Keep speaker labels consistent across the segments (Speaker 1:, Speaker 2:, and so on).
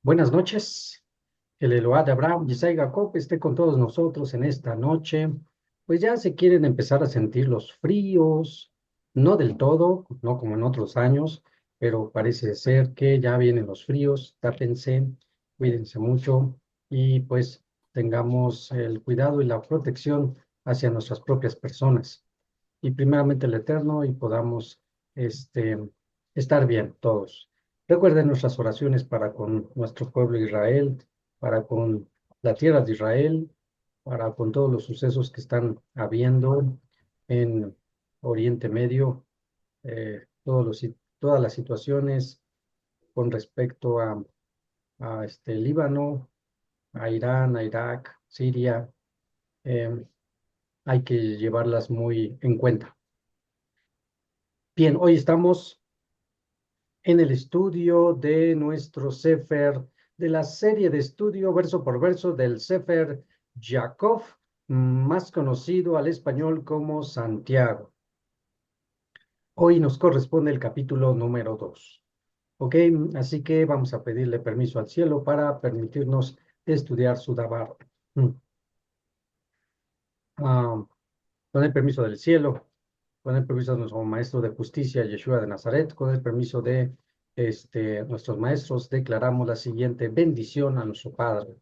Speaker 1: Buenas noches. El Eloah de Abraham, Isaac y Jacob esté con todos nosotros en esta noche. Pues ya se quieren empezar a sentir los fríos, no del todo, no como en otros años, pero parece ser que ya vienen los fríos. Tápense, cuídense mucho y pues tengamos el cuidado y la protección hacia nuestras propias personas y primeramente el Eterno y podamos este, estar bien todos. Recuerden nuestras oraciones para con nuestro pueblo Israel, para con la tierra de Israel, para con todos los sucesos que están habiendo en Oriente Medio, todas las situaciones con respecto a Líbano, a Irán, a Irak, Siria, eh, hay que llevarlas muy en cuenta. Bien, hoy estamos en el estudio de nuestro Sefer, de la serie de estudio verso por verso del Sefer Jacob, más conocido al español como Santiago. Hoy nos corresponde el capítulo número 2. Ok, así que vamos a pedirle permiso al cielo para permitirnos estudiar su Dabar. Mm. Ah, con el permiso del cielo, con el permiso de nuestro maestro de justicia, Yeshua de Nazaret, con el permiso de nuestros maestros, declaramos la siguiente bendición a nuestro Padre.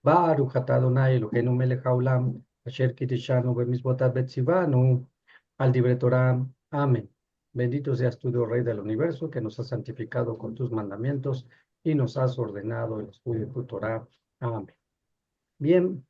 Speaker 1: Baruch atah Adonai Eloheinu melech haolam, asher kiddushanu b'mitzvotav betzivanu, al divrei Torah. Amén. Bendito seas tú, Dios Rey del universo, que nos has santificado con tus mandamientos y nos has ordenado el estudio de tu Torah. Amén. Bien,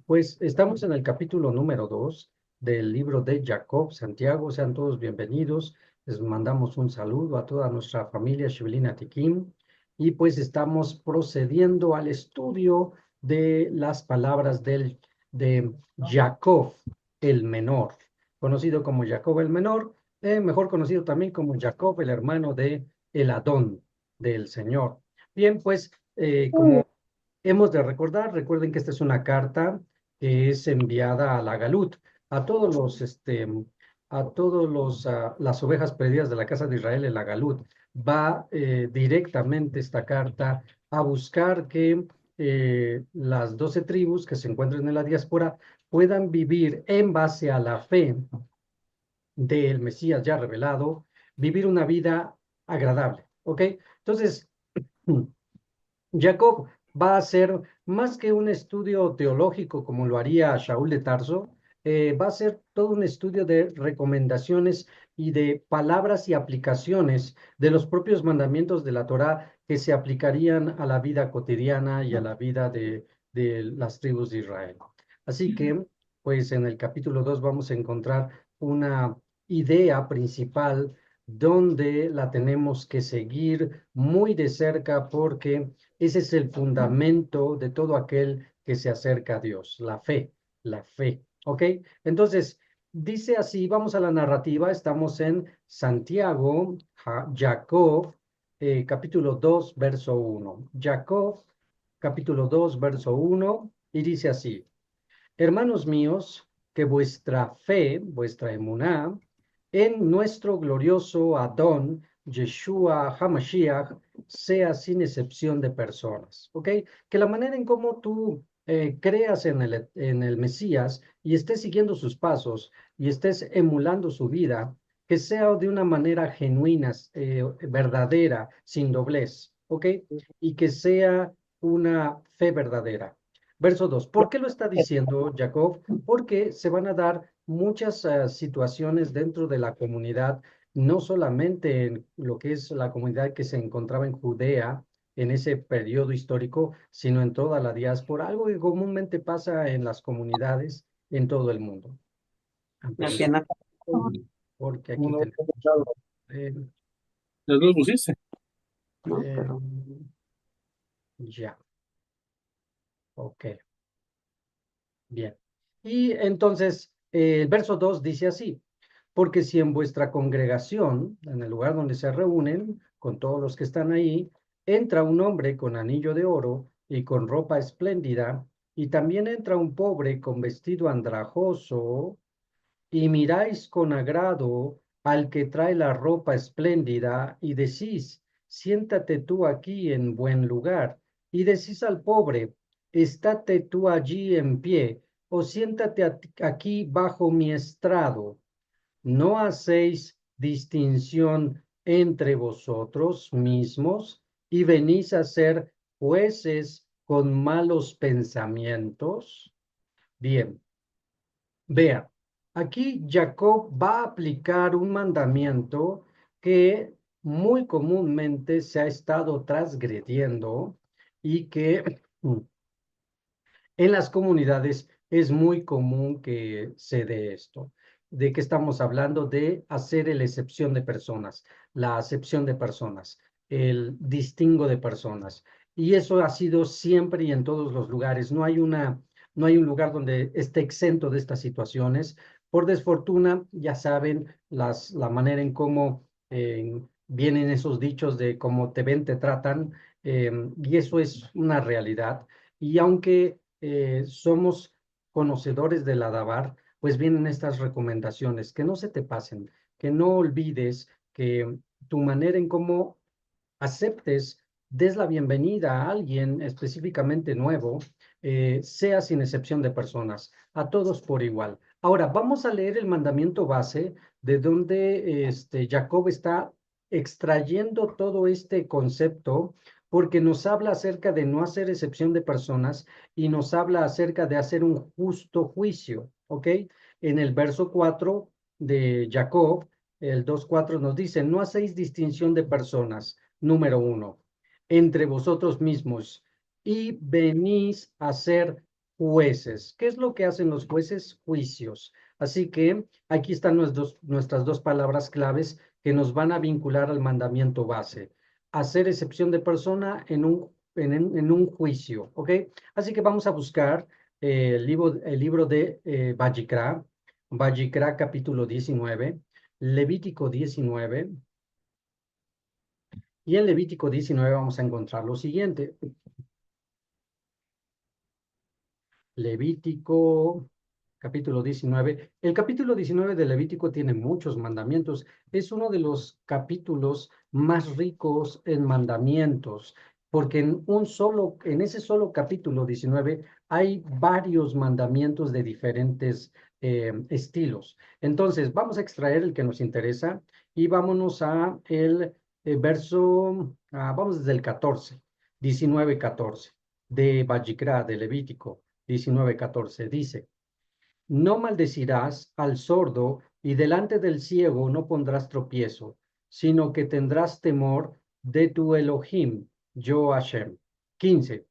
Speaker 1: pues estamos en el capítulo número 2 del libro de Jacob, Santiago. Sean todos bienvenidos. Les mandamos un saludo a toda nuestra familia Shibelina Tiquín. Y pues estamos procediendo al estudio de las palabras de Jacob el menor, conocido como Jacob el menor, mejor conocido también como Jacob el hermano de el Adón, del Señor. Bien, pues como hemos de recordar, recuerden que esta es una carta que es enviada a la Galut, a todos las ovejas perdidas de la casa de Israel en la Galut. Va directamente esta carta a buscar que las 12 tribus que se encuentran en la diáspora puedan vivir en base a la fe del Mesías ya revelado, vivir una vida agradable, ¿ok? Entonces, Jacob va a ser más que un estudio teológico como lo haría Shaul de Tarso, va a ser todo un estudio de recomendaciones y de palabras y aplicaciones de los propios mandamientos de la Torá que se aplicarían a la vida cotidiana y a la vida de las tribus de Israel. Así que, pues en el capítulo 2 vamos a encontrar una idea principal donde la tenemos que seguir muy de cerca porque ese es el fundamento de todo aquel que se acerca a Dios, la fe. ¿Ok? Entonces, dice así, vamos a la narrativa, estamos en Santiago, Jacob, capítulo 2, verso 1. Jacob, capítulo 2, verso 1, y dice así, hermanos míos, que vuestra fe, vuestra emuná, en nuestro glorioso Adón, Yeshua HaMashiach, sea sin excepción de personas, ¿ok? Que la manera en cómo tú creas en el Mesías y estés siguiendo sus pasos y estés emulando su vida, que sea de una manera genuina, verdadera, sin doblez, ¿ok? Y que sea una fe verdadera. Verso 2. ¿Por qué lo está diciendo Jacob? Porque se van a dar muchas situaciones dentro de la comunidad, no solamente en lo que es la comunidad que se encontraba en Judea en ese periodo histórico, sino en toda la diáspora, algo que comúnmente pasa en las comunidades en todo el mundo.
Speaker 2: Aquí
Speaker 1: Ampliamente,
Speaker 2: en la...
Speaker 1: porque aquí
Speaker 2: No,
Speaker 1: tenemos eh,
Speaker 2: ¿las dos pusiste? No,
Speaker 1: eh,
Speaker 2: pero
Speaker 1: ya, ok, bien. Y entonces, el verso 2 dice así. Porque si en vuestra congregación, en el lugar donde se reúnen, con todos los que están ahí, entra un hombre con anillo de oro y con ropa espléndida, y también entra un pobre con vestido andrajoso, y miráis con agrado al que trae la ropa espléndida, y decís, siéntate tú aquí en buen lugar. Y decís al pobre, estate tú allí en pie, o siéntate aquí bajo mi estrado. ¿No hacéis distinción entre vosotros mismos y venís a ser jueces con malos pensamientos? Bien, vea, aquí Jacob va a aplicar un mandamiento que muy comúnmente se ha estado transgrediendo y que en las comunidades es muy común que se dé esto. ¿De qué estamos hablando? De hacer la excepción de personas, la acepción de personas, el distingo de personas. Y eso ha sido siempre y en todos los lugares. No hay un lugar donde esté exento de estas situaciones. Por desfortuna, ya saben la manera en cómo vienen esos dichos de cómo te ven, te tratan, y eso es una realidad. Y aunque somos conocedores del Adabar, pues vienen estas recomendaciones, que no se te pasen, que no olvides que tu manera en cómo aceptes, des la bienvenida a alguien específicamente nuevo, sea sin excepción de personas, a todos por igual. Ahora, vamos a leer el mandamiento base de donde Jacob está extrayendo todo este concepto, porque nos habla acerca de no hacer excepción de personas y nos habla acerca de hacer un justo juicio, ¿ok? En el verso 4 de Jacob, el 2:4 nos dice, no hacéis distinción de personas número 1, entre vosotros mismos y venís a ser jueces. ¿Qué es lo que hacen los jueces? Juicios. Así que aquí están nuestras dos palabras claves que nos van a vincular al mandamiento base. Hacer excepción de persona en un juicio, ¿ok? Así que vamos a buscar el libro de Vayikra capítulo 19, Levítico 19, y en Levítico 19 vamos a encontrar lo siguiente. Levítico capítulo 19. El capítulo 19 de Levítico tiene muchos mandamientos. Es uno de los capítulos más ricos en mandamientos, porque en ese solo capítulo 19 hay varios mandamientos de diferentes estilos. Entonces, vamos a extraer el que nos interesa y vámonos a el vamos desde el 14, 19:14 de Vayikra, de Levítico. 19:14 dice, no maldecirás al sordo y delante del ciego no pondrás tropiezo, sino que tendrás temor de tu Elohim, yo Hashem. 15.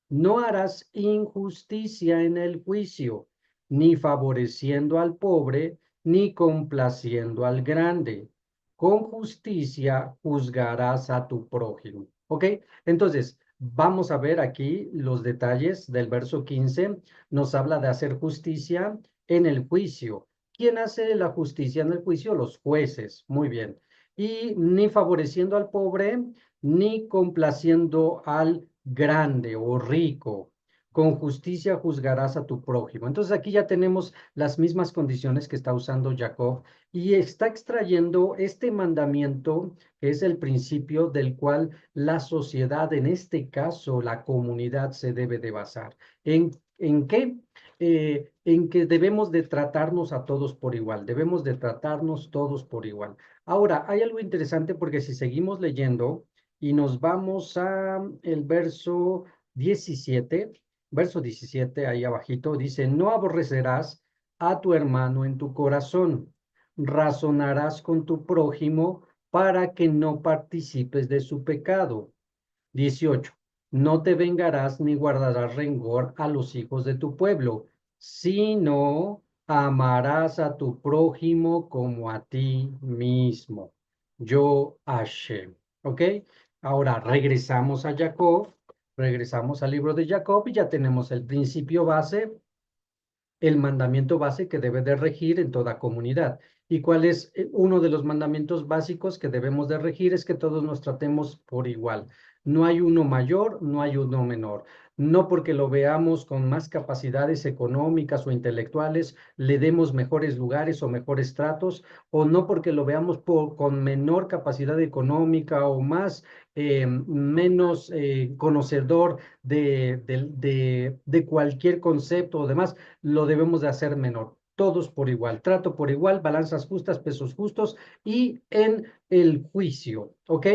Speaker 1: No harás injusticia en el juicio, ni favoreciendo al pobre, ni complaciendo al grande. Con justicia juzgarás a tu prójimo. ¿Ok? Entonces, vamos a ver aquí los detalles del verso 15. Nos habla de hacer justicia en el juicio. ¿Quién hace la justicia en el juicio? Los jueces. Muy bien. Y ni favoreciendo al pobre, ni complaciendo al grande o rico. Con justicia juzgarás a tu prójimo. Entonces aquí ya tenemos las mismas condiciones que está usando Jacob y está extrayendo este mandamiento que es el principio del cual la sociedad, en este caso la comunidad, se debe de basar. ¿En qué? En que debemos de tratarnos a todos por igual, debemos de tratarnos todos por igual. Ahora, hay algo interesante porque si seguimos leyendo, y nos vamos a el verso 17 ahí abajito, dice, no aborrecerás a tu hermano en tu corazón, razonarás con tu prójimo para que no participes de su pecado. 18. No te vengarás ni guardarás rencor a los hijos de tu pueblo, sino amarás a tu prójimo como a ti mismo. Yo Hashem. ¿Ok? Ahora regresamos a Jacob, regresamos al libro de Jacob y ya tenemos el principio base, el mandamiento base que debe de regir en toda comunidad. ¿Y cuál es uno de los mandamientos básicos que debemos de regir? Es que todos nos tratemos por igual. No hay uno mayor, no hay uno menor. no porque lo veamos con más capacidades económicas o intelectuales, le demos mejores lugares o mejores tratos, o no porque lo veamos con menor capacidad económica o más, menos conocedor de cualquier concepto o demás, lo debemos de hacer menor. Todos por igual, trato por igual, balanzas justas, pesos justos y en el juicio, ¿ok?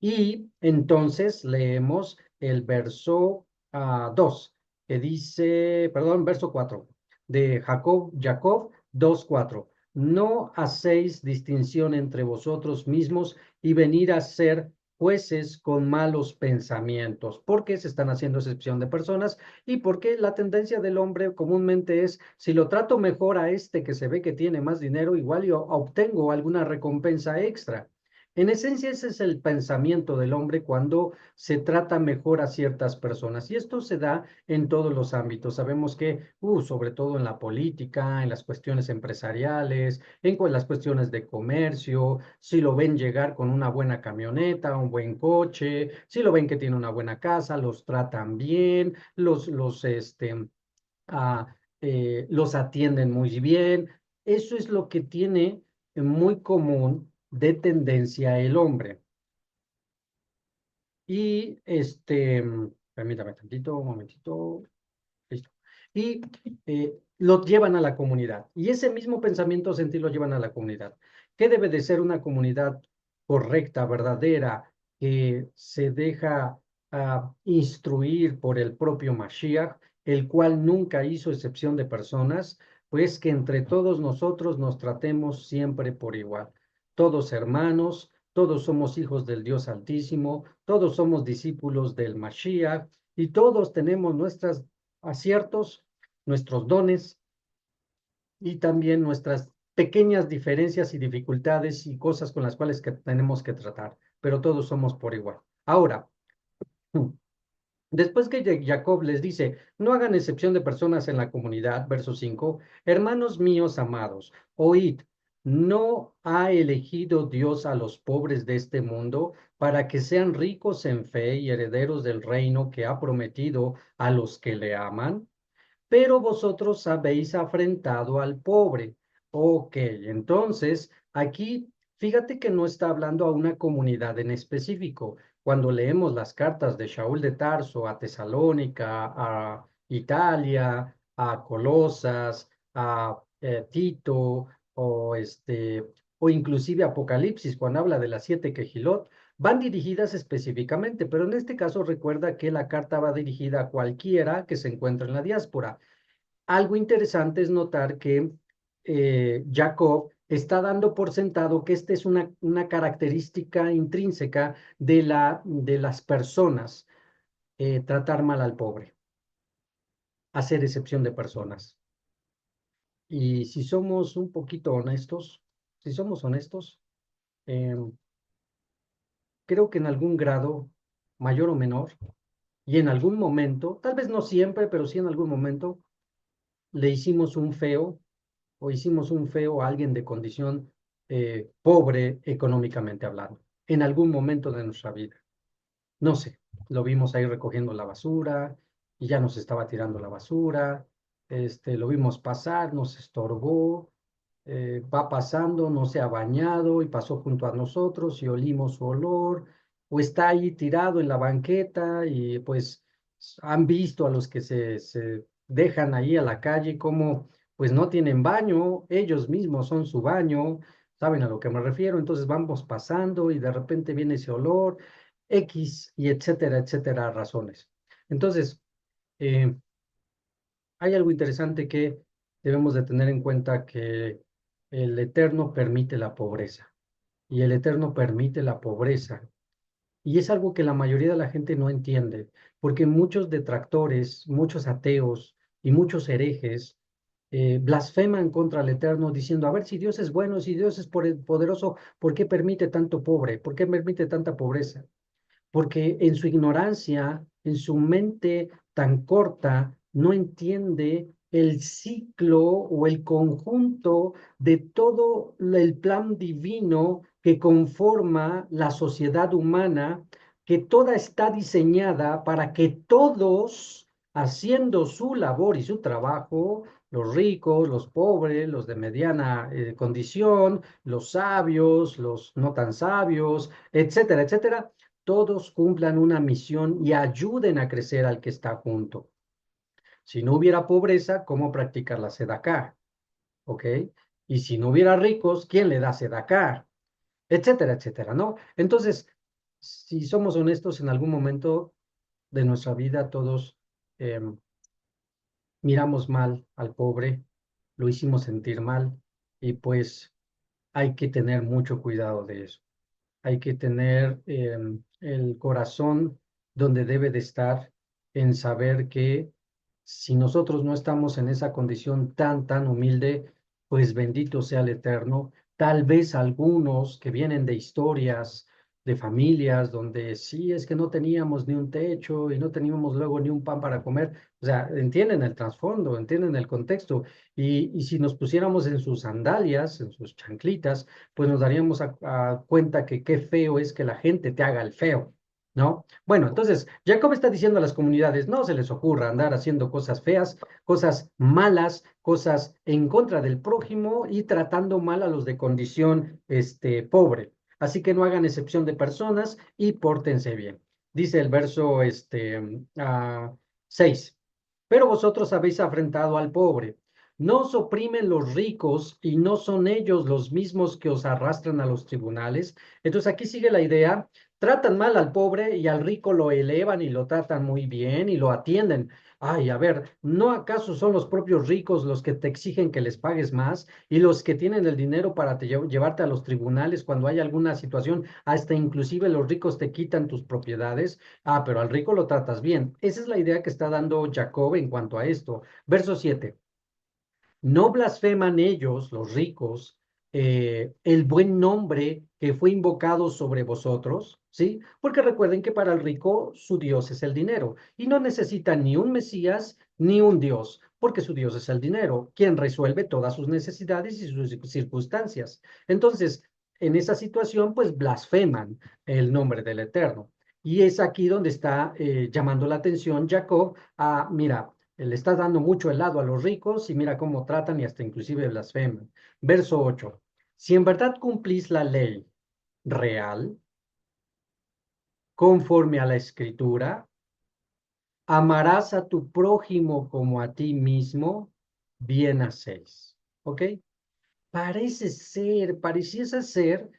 Speaker 1: Y entonces leemos el verso 2, que dice, perdón, verso 4 de Jacob 2:4. No hacéis distinción entre vosotros mismos y venir a ser jueces con malos pensamientos, porque se están haciendo excepción de personas y porque la tendencia del hombre comúnmente es, si lo trato mejor a este que se ve que tiene más dinero, igual yo obtengo alguna recompensa extra. En esencia, ese es el pensamiento del hombre cuando se trata mejor a ciertas personas. Y esto se da en todos los ámbitos. Sabemos que, sobre todo en la política, en las cuestiones empresariales, las cuestiones de comercio, si lo ven llegar con una buena camioneta, un buen coche, si lo ven que tiene una buena casa, los tratan bien, ah, los atienden muy bien. Eso es lo que tiene muy común de tendencia el hombre. Y permítame tantito, un momentito, listo. Y lo llevan a la comunidad. Y ese mismo pensamiento sentir lo llevan a la comunidad. ¿Qué debe de ser una comunidad correcta, verdadera, que se deja instruir por el propio Mashiach, el cual nunca hizo excepción de personas? Pues que entre todos nosotros nos tratemos siempre por igual. Todos hermanos, todos somos hijos del Dios Altísimo, todos somos discípulos del Mashiach y todos tenemos nuestros aciertos, nuestros dones y también nuestras pequeñas diferencias y dificultades y cosas con las cuales que tenemos que tratar, pero todos somos por igual. Ahora, después que Jacob les dice, no hagan excepción de personas en la comunidad, verso 5, hermanos míos amados, oíd, ¿no ha elegido Dios a los pobres de este mundo para que sean ricos en fe y herederos del reino que ha prometido a los que le aman? Pero vosotros habéis afrentado al pobre. Ok, entonces aquí fíjate que no está hablando a una comunidad en específico. Cuando leemos las cartas de Shaul de Tarso a Tesalónica, a Italia, a Colosas, a Tito, o inclusive Apocalipsis, cuando habla de las 7 quejilot, van dirigidas específicamente, pero en este caso recuerda que la carta va dirigida a cualquiera que se encuentre en la diáspora. Algo interesante es notar que Jacob está dando por sentado que esta es una característica intrínseca de las personas, tratar mal al pobre, hacer excepción de personas. Y si somos un poquito honestos, si somos honestos, eh, creo que en algún grado, mayor o menor, y en algún momento, tal vez no siempre, pero sí en algún momento, le hicimos un feo o hicimos un feo a alguien de condición pobre económicamente hablando, en algún momento de nuestra vida. No sé, lo vimos ahí recogiendo la basura y ya nos estaba tirando la basura, lo vimos pasar, nos estorbó, va pasando, no se ha bañado y pasó junto a nosotros y olimos su olor, o está ahí tirado en la banqueta y pues han visto a los que se dejan ahí a la calle como pues no tienen baño, ellos mismos son su baño, saben a lo que me refiero, entonces vamos pasando y de repente viene ese olor, X y etcétera, etcétera, razones. Entonces, eh, hay algo interesante que debemos de tener en cuenta que el Eterno permite la pobreza y el Eterno permite la pobreza. Y es algo que la mayoría de la gente no entiende, porque muchos detractores, muchos ateos y muchos herejes blasfeman contra el Eterno diciendo, a ver, si Dios es bueno, si Dios es poderoso, ¿por qué permite tanto pobre? ¿Por qué permite tanta pobreza? Porque en su ignorancia, en su mente tan corta, no entiende el ciclo o el conjunto de todo el plan divino que conforma la sociedad humana, que toda está diseñada para que todos haciendo su labor y su trabajo, los ricos, los pobres, los de mediana condición, los sabios, los no tan sabios, etcétera, etcétera, todos cumplan una misión y ayuden a crecer al que está junto. Si no hubiera pobreza, ¿cómo practicar la sedacá? ¿Ok? Y si no hubiera ricos, ¿quién le da sedacá? Etcétera, etcétera, ¿no? Entonces, si somos honestos, en algún momento de nuestra vida todos em, miramos mal al pobre, lo hicimos sentir mal y pues hay que tener mucho cuidado de eso. Hay que tener el corazón donde debe de estar en saber que si nosotros no estamos en esa condición tan humilde, pues bendito sea el Eterno. Tal vez algunos que vienen de historias, de familias donde sí es que no teníamos ni un techo y no teníamos luego ni un pan para comer, o sea, entienden el trasfondo, entienden el contexto. Y si nos pusiéramos en sus sandalias, en sus chanclitas, pues nos daríamos a cuenta que qué feo es que la gente te haga el feo, ¿no? Bueno, entonces, Jacob está diciendo a las comunidades, no se les ocurra andar haciendo cosas feas, cosas malas, cosas en contra del prójimo y tratando mal a los de condición, pobre. Así que no hagan excepción de personas y pórtense bien. Dice el verso, 6. Pero vosotros habéis afrentado al pobre. No os oprimen los ricos y no son ellos los mismos que os arrastran a los tribunales. Entonces aquí sigue la idea, tratan mal al pobre y al rico lo elevan y lo tratan muy bien y lo atienden. Ay, a ver, ¿no acaso son los propios ricos los que te exigen que les pagues más y los que tienen el dinero para llevarte a los tribunales cuando hay alguna situación? Hasta inclusive los ricos te quitan tus propiedades. Ah, pero al rico lo tratas bien. Esa es la idea que está dando Jacob en cuanto a esto. Verso 7. No blasfeman ellos, los ricos, el buen nombre que fue invocado sobre vosotros, ¿sí? Porque recuerden que para el rico su Dios es el dinero y no necesita ni un Mesías ni un Dios, porque su Dios es el dinero, quien resuelve todas sus necesidades y sus circunstancias. Entonces, en esa situación, pues blasfeman el nombre del Eterno. Y es aquí donde está llamando la atención Jacob a, mira, le está dando mucho helado a los ricos y mira cómo tratan y hasta inclusive blasfeman. Verso 8. Si en verdad cumplís la ley real, conforme a la escritura, amarás a tu prójimo como a ti mismo, bien hacéis. ¿Ok? Pareciese ser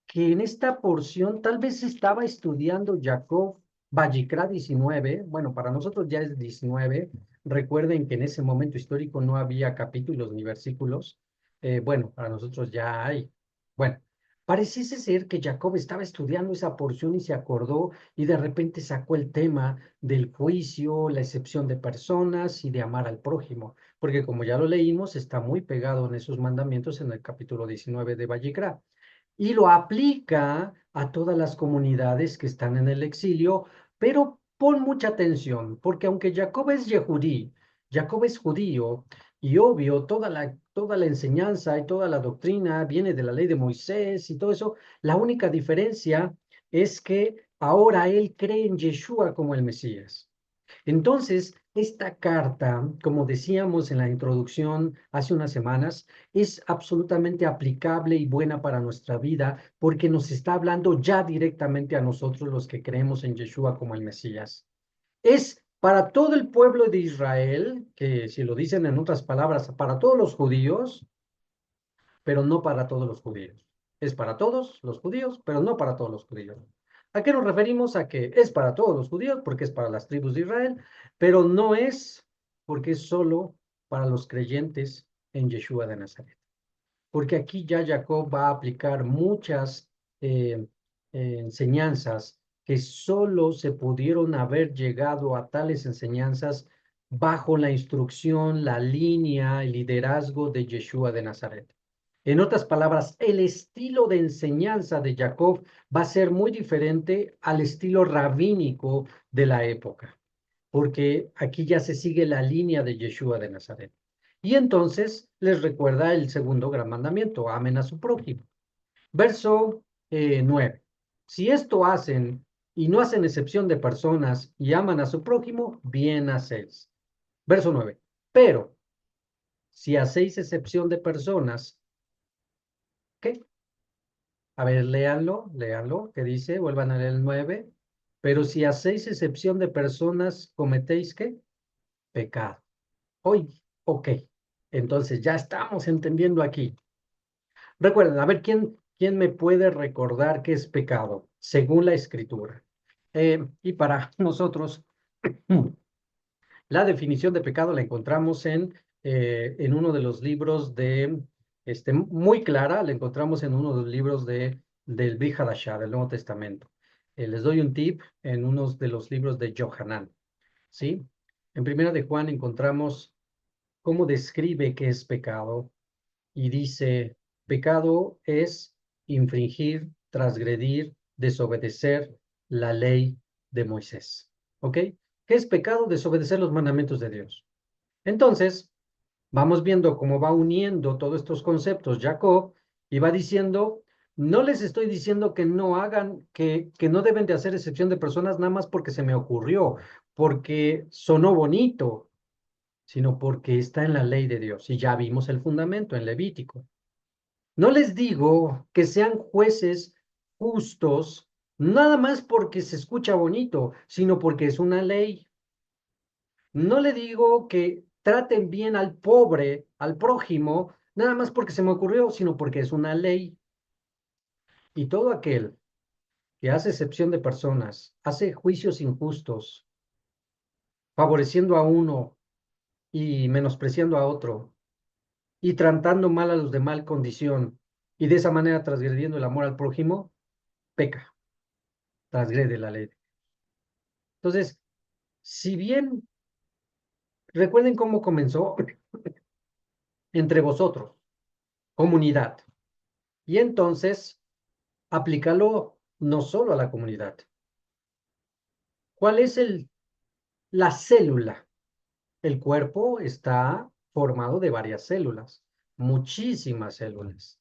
Speaker 1: que en esta porción tal vez estaba estudiando Jacob Vallicrá 19, bueno, para nosotros ya es 19, recuerden que en ese momento histórico no había capítulos ni versículos, bueno, para nosotros ya hay. Bueno, pareciese ser que Jacob estaba estudiando esa porción y se acordó y de repente sacó el tema del juicio, la excepción de personas y de amar al prójimo, porque como ya lo leímos, está muy pegado en esos mandamientos en el capítulo 19 de Vallicrá y lo aplica a todas las comunidades que están en el exilio, pero pon mucha atención, porque aunque Jacob es Yehudí, Jacob es judío, y obvio, toda la enseñanza y toda la doctrina viene de la ley de Moisés y todo eso, la única diferencia es que ahora él cree en Yeshua como el Mesías. Entonces, esta carta, como decíamos en la introducción hace unas semanas, es absolutamente aplicable y buena para nuestra vida porque nos está hablando ya directamente a nosotros los que creemos en Yeshua como el Mesías. Es para todo el pueblo de Israel, que si lo dicen en otras palabras, para todos los judíos, pero no para todos los judíos. Es para todos los judíos, pero no para todos los judíos. ¿A qué nos referimos? A que es para todos los judíos, porque es para las tribus de Israel, pero no es porque es solo para los creyentes en Yeshua de Nazaret. Porque aquí ya Jacob va a aplicar muchas eh, enseñanzas que solo se pudieron haber llegado a tales enseñanzas bajo la instrucción, la línea, el liderazgo de Yeshua de Nazaret. En otras palabras, el estilo de enseñanza de Jacob va a ser muy diferente al estilo rabínico de la época, porque aquí ya se sigue la línea de Yeshua de Nazaret. Y entonces les recuerda el segundo gran mandamiento, amen a su prójimo. Verso 9. Si esto hacen y no hacen excepción de personas y aman a su prójimo, bien hacéis. Verso 9. Pero si hacéis excepción de personas, ¿qué? A ver, léanlo, ¿qué dice? Vuelvan a leer el 9. Pero si hacéis excepción de personas, ¿cometéis qué? Pecado. Hoy, ok. Entonces ya estamos entendiendo aquí. Recuerden, a ver, ¿quién me puede recordar qué es pecado según la Escritura? Y para nosotros, la definición de pecado la encontramos en uno de los libros muy clara, la encontramos en uno de los libros del Brit Hadashah, del Nuevo Testamento. Les doy un tip en uno de los libros de Johanan, ¿sí? En Primera de Juan encontramos cómo describe qué es pecado y dice, pecado es infringir, transgredir, desobedecer la ley de Moisés. ¿Ok? ¿Qué es pecado? Desobedecer los mandamientos de Dios. Entonces, vamos viendo cómo va uniendo todos estos conceptos Jacob y va diciendo, no les estoy diciendo que no hagan, que no deben de hacer excepción de personas nada más porque se me ocurrió, porque sonó bonito, sino porque está en la ley de Dios. Y ya vimos el fundamento en Levítico. No les digo que sean jueces justos, nada más porque se escucha bonito, sino porque es una ley. No le digo que traten bien al pobre, al prójimo, nada más porque se me ocurrió, sino porque es una ley. Y todo aquel que hace excepción de personas, hace juicios injustos, favoreciendo a uno y menospreciando a otro, y tratando mal a los de mal condición, y de esa manera transgrediendo el amor al prójimo, peca, transgrede la ley. Entonces, si bien recuerden cómo comenzó entre vosotros, comunidad, y entonces aplícalo no solo a la comunidad. ¿Cuál es la célula? El cuerpo está formado de varias células, muchísimas células.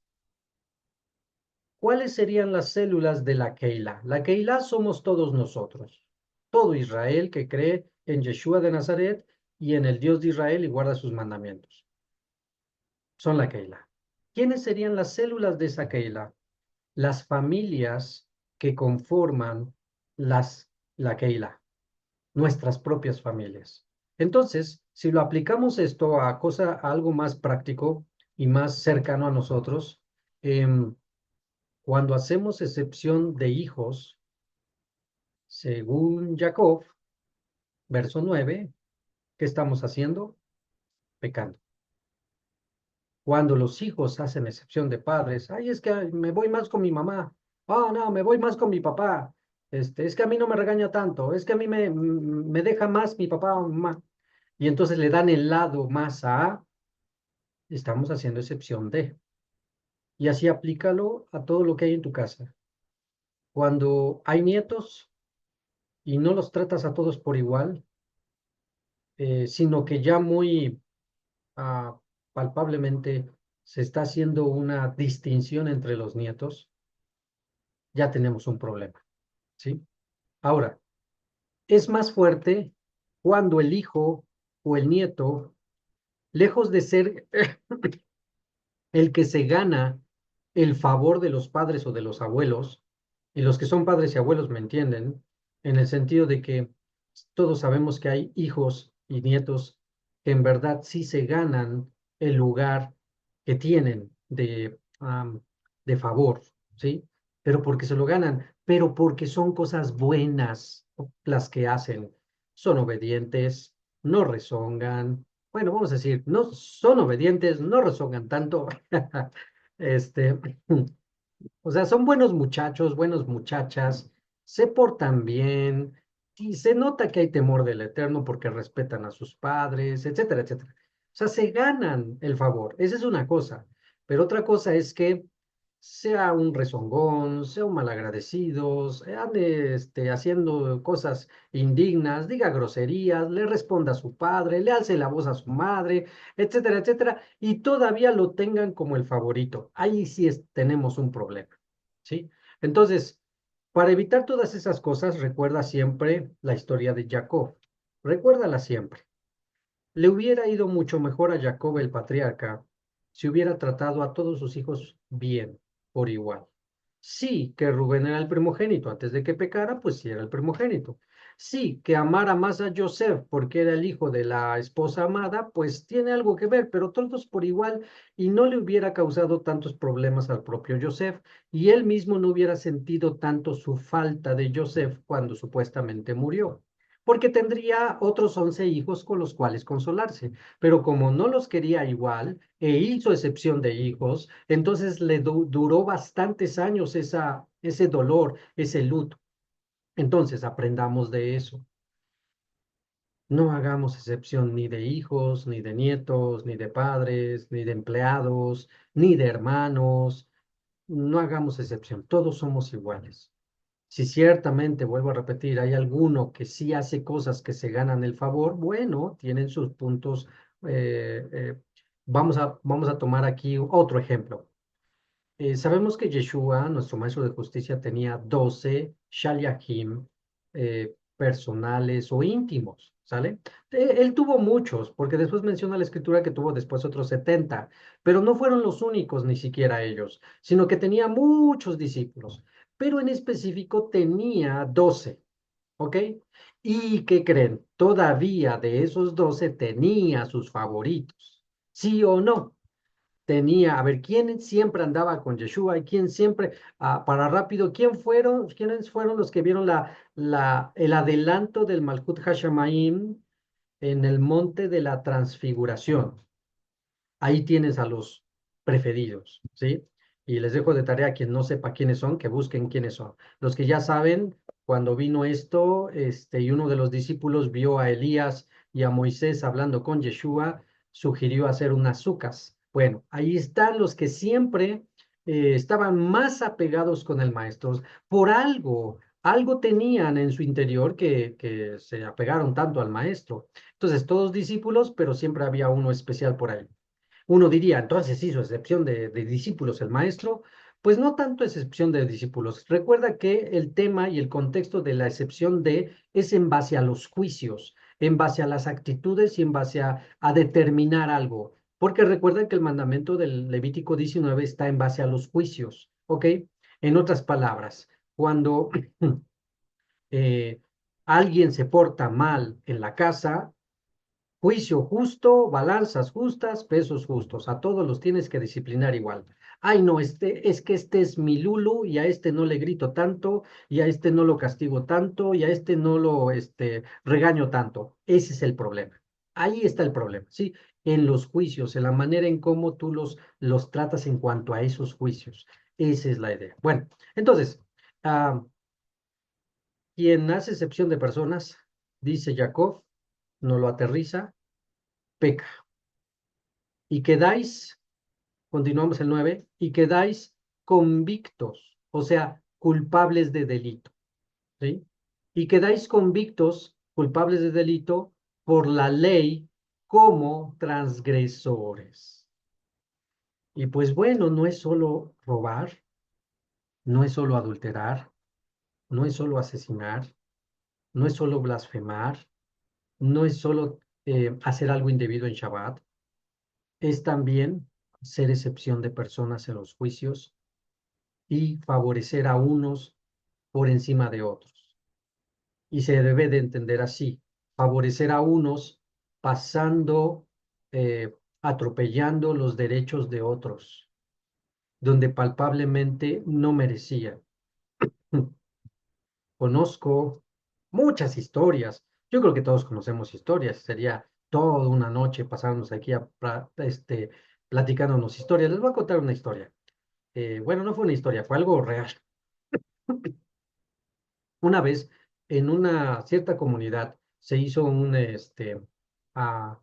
Speaker 1: ¿Cuáles serían las células de la Keilah? La Keilah somos todos nosotros, todo Israel que cree en Yeshua de Nazaret y en el Dios de Israel y guarda sus mandamientos. Son la Keilah. ¿Quiénes serían las células de esa Keilah? Las familias que conforman la Keilah, nuestras propias familias. Entonces, si lo aplicamos esto a algo más práctico y más cercano a nosotros, cuando hacemos excepción de hijos, según Jacob, verso 9, ¿qué estamos haciendo? Pecando. Cuando los hijos hacen excepción de padres, ay, es que me voy más con mi mamá, no, me voy más con mi papá, es que a mí no me regaña tanto, es que a mí me deja más mi papá o mamá. Y entonces le dan el lado más estamos haciendo excepción de. Y así aplícalo a todo lo que hay en tu casa. Cuando hay nietos y no los tratas a todos por igual, sino que ya muy ah, palpablemente se está haciendo una distinción entre los nietos, ya tenemos un problema, ¿sí? Ahora, es más fuerte cuando el hijo o el nieto, lejos de ser el que se gana el favor de los padres o de los abuelos, y los que son padres y abuelos me entienden, en el sentido de que todos sabemos que hay hijos y nietos que en verdad sí se ganan el lugar que tienen de favor, ¿sí? Pero porque se lo ganan, pero porque son cosas buenas las que hacen. Son obedientes, no rezongan, bueno, vamos a decir, no son obedientes, no rezongan tanto. Este, o sea, son buenos muchachos, buenas muchachas, se portan bien y se nota que hay temor del Eterno porque respetan a sus padres, etcétera, etcétera. O sea, se ganan el favor. Esa es una cosa. Pero otra cosa es que sea un rezongón, sea un malagradecido, ande haciendo cosas indignas, diga groserías, le responda a su padre, le alce la voz a su madre, etcétera, etcétera, y todavía lo tengan como el favorito. Ahí sí tenemos un problema, ¿sí? Entonces, Para evitar todas esas cosas, recuerda siempre la historia de Jacob. Recuérdala siempre. Le hubiera ido mucho mejor a Jacob el patriarca si hubiera tratado a todos sus hijos bien, por igual. Sí, que Rubén era el primogénito antes de que pecara, pues sí era el primogénito. Sí, que amara más a Joseph porque era el hijo de la esposa amada, pues tiene algo que ver, pero todos por igual y no le hubiera causado tantos problemas al propio Joseph y él mismo no hubiera sentido tanto su falta de Joseph cuando supuestamente murió porque tendría otros 11 hijos con los cuales consolarse. Pero como no los quería igual e hizo excepción de hijos, entonces le duró bastantes años ese dolor, ese luto. Entonces aprendamos de eso. No hagamos excepción ni de hijos, ni de nietos, ni de padres, ni de empleados, ni de hermanos. No hagamos excepción. Todos somos iguales. Si ciertamente, vuelvo a repetir, hay alguno que sí hace cosas que se ganan el favor, bueno, tienen sus puntos. eh, eh, vamos a tomar aquí otro ejemplo. Sabemos que Yeshua, nuestro maestro de justicia, tenía 12 shaliachim personales o íntimos, ¿sale? Él tuvo muchos, porque después menciona la escritura que tuvo después otros 70, pero no fueron los únicos, ni siquiera ellos, sino que tenía muchos discípulos, pero en específico tenía 12, ¿ok? ¿Y qué creen? Todavía de esos 12 tenía sus favoritos, ¿sí o no? Tenía, a ver, ¿quién siempre andaba con Yeshua y quién siempre, para rápido, quiénes fueron los que vieron el adelanto del Malkut Hashemaim en el monte de la transfiguración? Ahí tienes a los preferidos, ¿sí? Y les dejo de tarea a quien no sepa quiénes son, que busquen quiénes son. Los que ya saben, cuando vino esto, y uno de los discípulos vio a Elías y a Moisés hablando con Yeshua, sugirió hacer unas sucas. Bueno, ahí están los que siempre estaban más apegados con el maestro. Por algo tenían en su interior que se apegaron tanto al maestro. Entonces, todos discípulos, pero siempre había uno especial por ahí. Uno diría, entonces hizo excepción de discípulos el maestro. Pues no tanto excepción de discípulos. Recuerda que el tema y el contexto de la excepción de es en base a los juicios, en base a las actitudes y en base a determinar algo. Porque recuerda que el mandamiento del Levítico 19 está en base a los juicios, ¿ok? En otras palabras, cuando eh, alguien se porta mal en la casa, juicio justo, balanzas justas, pesos justos. A todos los tienes que disciplinar igual. Ay, no, es que este es mi Lulu y a este no le grito tanto y a este no lo castigo tanto y a este no lo regaño tanto. Ese es el problema. Ahí está el problema, ¿sí? En los juicios, en la manera en cómo tú los tratas en cuanto a esos juicios. Esa es la idea. Bueno, entonces, ah, quien hace excepción de personas, dice Jacob, no lo aterriza, peca. Y quedáis, continuamos el 9 y quedáis convictos, o sea, culpables de delito, ¿sí? Y quedáis convictos, culpables de delito, por la ley como transgresores. Y pues bueno, no es solo robar, no es solo adulterar, no es solo asesinar, no es solo blasfemar, no es solo hacer algo indebido en Shabbat, es también ser excepción de personas en los juicios y favorecer a unos por encima de otros. Y se debe de entender así, favorecer a unos pasando, atropellando los derechos de otros, donde palpablemente no merecían. Conozco muchas historias. Yo creo que todos conocemos historias. Sería toda una noche pasarnos aquí platicándonos historias. Les voy a contar una historia. Bueno, no fue una historia, fue algo real. Una vez en una cierta comunidad se hizo a-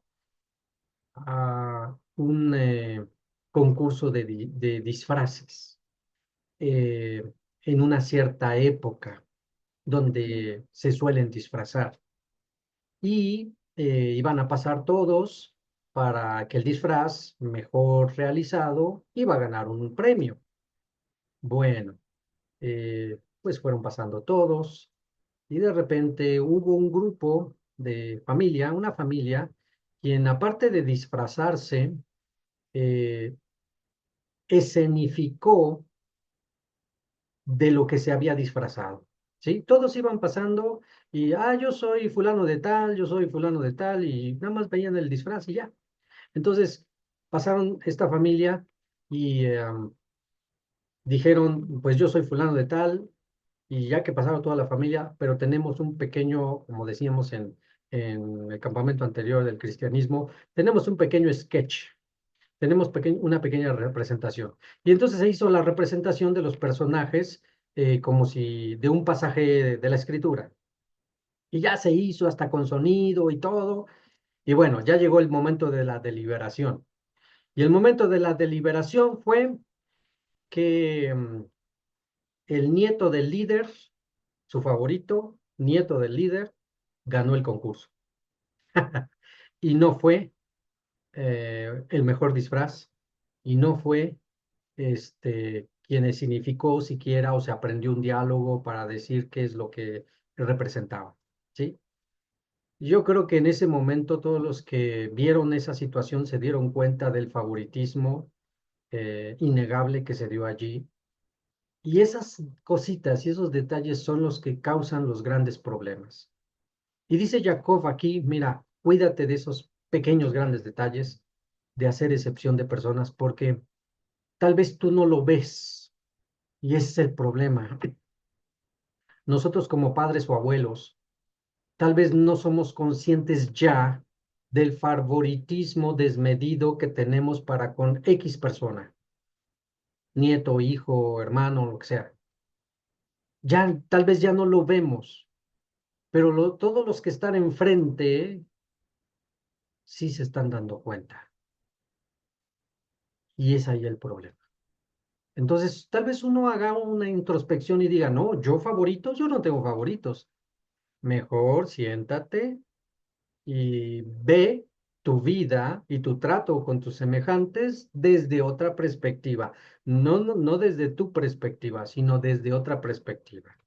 Speaker 1: un concurso de disfraces en una cierta época donde se suelen disfrazar y iban a pasar todos para que el disfraz mejor realizado iba a ganar un premio. Bueno. pues fueron pasando todos y de repente hubo un grupo de familia, una familia, quien aparte de disfrazarse, eh, escenificó de lo que se había disfrazado. ¿Sí? Todos iban pasando y, yo soy fulano de tal, yo soy fulano de tal, y nada más veían el disfraz y ya. Entonces pasaron esta familia y dijeron, pues yo soy fulano de tal, y ya que pasaron toda la familia, pero tenemos un pequeño, como decíamos en el campamento anterior del cristianismo, tenemos un pequeño sketch, tenemos una pequeña representación. Y entonces se hizo la representación de los personajes como si de un pasaje de la escritura. Y ya se hizo hasta con sonido y todo. Y bueno, ya llegó el momento de la deliberación. Y el momento de la deliberación fue que el nieto del líder, su favorito, nieto del líder, ganó el concurso. Y no fue el mejor disfraz, y no fue quien significó siquiera o se aprendió un diálogo para decir qué es lo que representaba, ¿sí? Yo creo que en ese momento todos los que vieron esa situación se dieron cuenta del favoritismo innegable que se dio allí. Y esas cositas y esos detalles son los que causan los grandes problemas. Y dice Jacob aquí, mira, cuídate de esos pequeños grandes detalles, de hacer excepción de personas, porque tal vez tú no lo ves y ese es el problema. Nosotros como padres o abuelos, tal vez no somos conscientes ya del favoritismo desmedido que tenemos para con X persona, nieto, hijo, hermano, lo que sea. Ya tal vez ya no lo vemos, pero todos los que están enfrente sí se están dando cuenta. Y es ahí el problema. Entonces, tal vez uno haga una introspección y diga, no, yo favoritos, yo no tengo favoritos. Mejor siéntate y ve tu vida y tu trato con tus semejantes desde otra perspectiva. No desde tu perspectiva, sino desde otra perspectiva.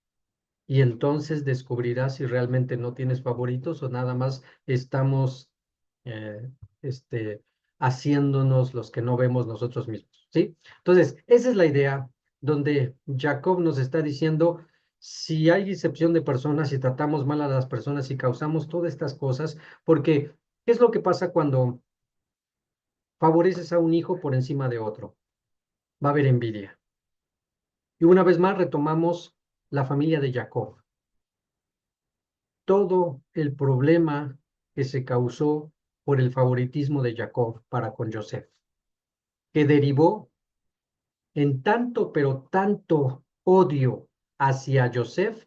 Speaker 1: Y entonces descubrirás si realmente no tienes favoritos o nada más estamos eh, este, haciéndonos los que no vemos nosotros mismos, ¿sí? Entonces, esa es la idea donde Jacob nos está diciendo, si hay excepción de personas, si tratamos mal a las personas y causamos todas estas cosas, porque ¿qué es lo que pasa cuando favoreces a un hijo por encima de otro? Va a haber envidia. Y una vez más retomamos la familia de Jacob. Todo el problema que se causó por el favoritismo de Jacob para con Joseph, que derivó en tanto, pero tanto odio hacia Joseph,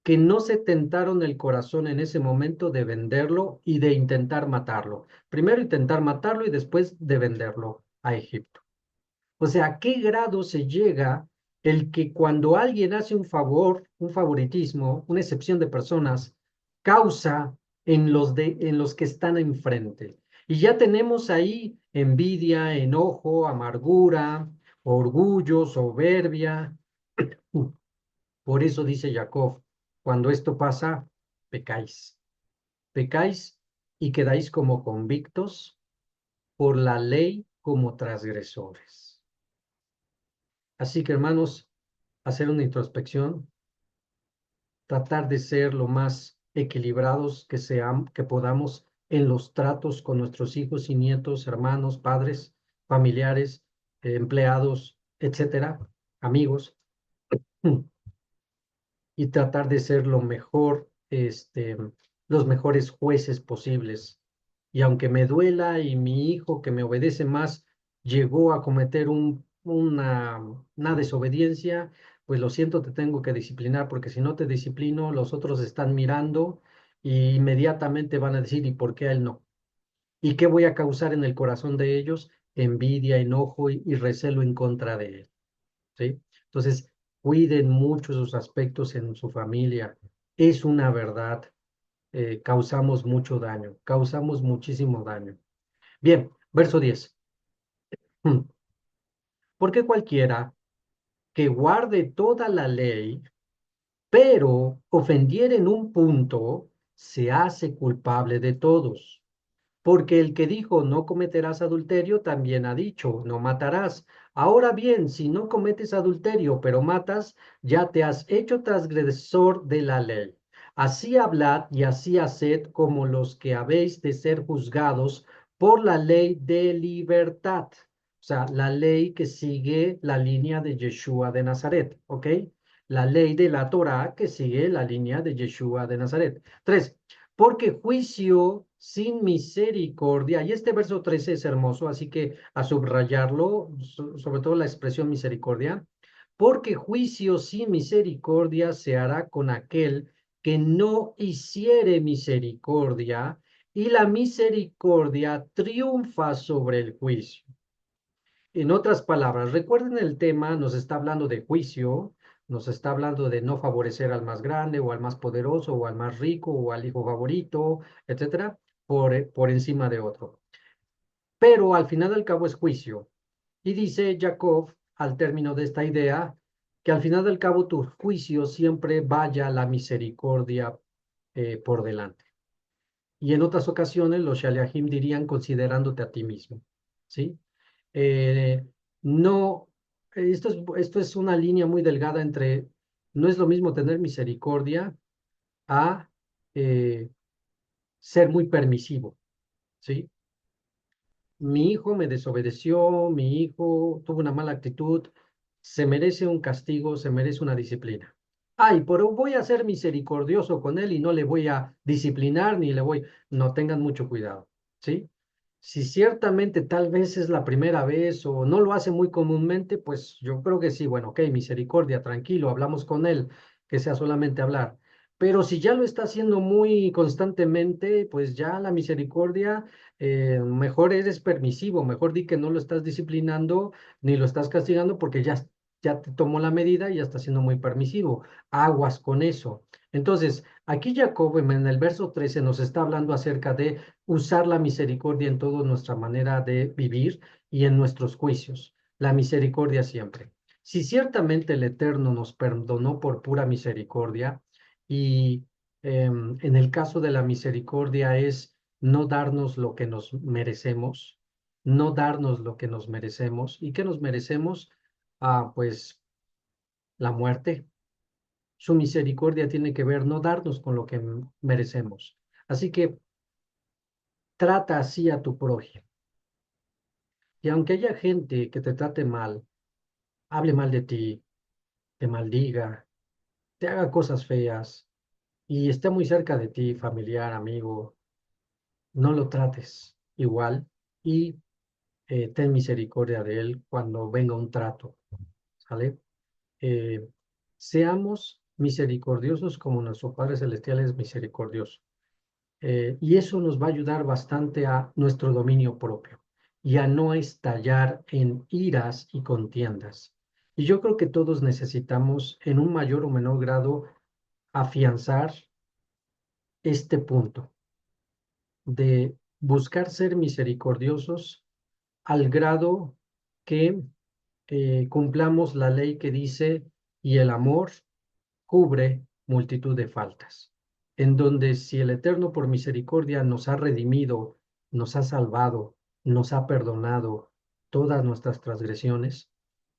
Speaker 1: que no se tentaron el corazón en ese momento de venderlo y de intentar matarlo. Primero intentar matarlo y después de venderlo a Egipto. O sea, ¿a qué grado se llega el que cuando alguien hace un favor, un favoritismo, una excepción de personas, causa en los que están enfrente? Y ya tenemos ahí envidia, enojo, amargura, orgullo, soberbia. Por eso dice Jacob, cuando esto pasa, pecáis. Pecáis y quedáis como convictos por la ley como transgresores. Así que, hermanos, hacer una introspección, tratar de ser lo más equilibrados que podamos en los tratos con nuestros hijos y nietos, hermanos, padres, familiares, empleados, etcétera, amigos, y tratar de ser lo mejor, los mejores jueces posibles. Y aunque me duela y mi hijo que me obedece más llegó a cometer una desobediencia, pues lo siento, te tengo que disciplinar, porque si no te disciplino, los otros están mirando y inmediatamente van a decir, ¿y por qué a él no? ¿Y qué voy a causar en el corazón de ellos? Envidia, enojo y recelo en contra de él. ¿Sí? Entonces, cuiden mucho sus aspectos en su familia. Es una verdad, causamos mucho daño, causamos muchísimo daño. Bien, verso 10. Porque cualquiera que guarde toda la ley pero ofendiere en un punto, se hace culpable de todos. Porque el que dijo no cometerás adulterio también ha dicho no matarás. Ahora bien, si no cometes adulterio, pero matas, ya te has hecho transgresor de la ley. Así hablad y así haced como los que habéis de ser juzgados por la ley de libertad. O sea, la ley que sigue la línea de Yeshua de Nazaret, ¿ok? La ley de la Torá que sigue la línea de Yeshua de Nazaret. Tres, porque juicio sin misericordia, y este verso 13 es hermoso, así que a subrayarlo, sobre todo la expresión misericordia, porque juicio sin misericordia se hará con aquel que no hiciere misericordia, y la misericordia triunfa sobre el juicio. En otras palabras, recuerden el tema, nos está hablando de juicio, nos está hablando de no favorecer al más grande o al más poderoso o al más rico o al hijo favorito, etcétera, por encima de otro. Pero al final del cabo es juicio. Y dice Jacob, al término de esta idea, que al final del cabo tu juicio siempre vaya la misericordia por delante. Y en otras ocasiones los Shaliahim dirían considerándote a ti mismo, ¿sí? Eh, no, esto es una línea muy delgada entre, no es lo mismo tener misericordia a ser muy permisivo, ¿sí? Mi hijo me desobedeció, mi hijo tuvo una mala actitud, se merece un castigo, se merece una disciplina. Ay, pero voy a ser misericordioso con él y no le voy a disciplinar ni le voy, no tengan mucho cuidado, ¿sí? Si ciertamente tal vez es la primera vez o no lo hace muy comúnmente, pues yo creo que sí, bueno, ok, misericordia, tranquilo, hablamos con él, que sea solamente hablar. Pero si ya lo está haciendo muy constantemente, pues ya la misericordia mejor eres permisivo, mejor di que no lo estás disciplinando ni lo estás castigando porque ya te tomó la medida y ya está siendo muy permisivo. Aguas con eso. Entonces, aquí Jacob en el verso 13 nos está hablando acerca de usar la misericordia en toda nuestra manera de vivir y en nuestros juicios. La misericordia siempre. Si ciertamente el Eterno nos perdonó por pura misericordia y en el caso de la misericordia es no darnos lo que nos merecemos, no darnos lo que nos merecemos. ¿Y qué nos merecemos? Ah, pues la muerte. Su misericordia tiene que ver no darnos con lo que merecemos. Así que trata así a tu prójimo. Y aunque haya gente que te trate mal, hable mal de ti, te maldiga, te haga cosas feas y esté muy cerca de ti, familiar, amigo, no lo trates igual y ten misericordia de él cuando venga un trato, ¿sale? Eh, seamos misericordiosos como nuestro Padre Celestial es misericordioso. Y eso nos va a ayudar bastante a nuestro dominio propio y a no estallar en iras y contiendas. Y yo creo que todos necesitamos, en un mayor o menor grado, afianzar este punto de buscar ser misericordiosos al grado que cumplamos la ley que dice, y el amor cubre multitud de faltas, en donde si el Eterno por misericordia nos ha redimido, nos ha salvado, nos ha perdonado todas nuestras transgresiones,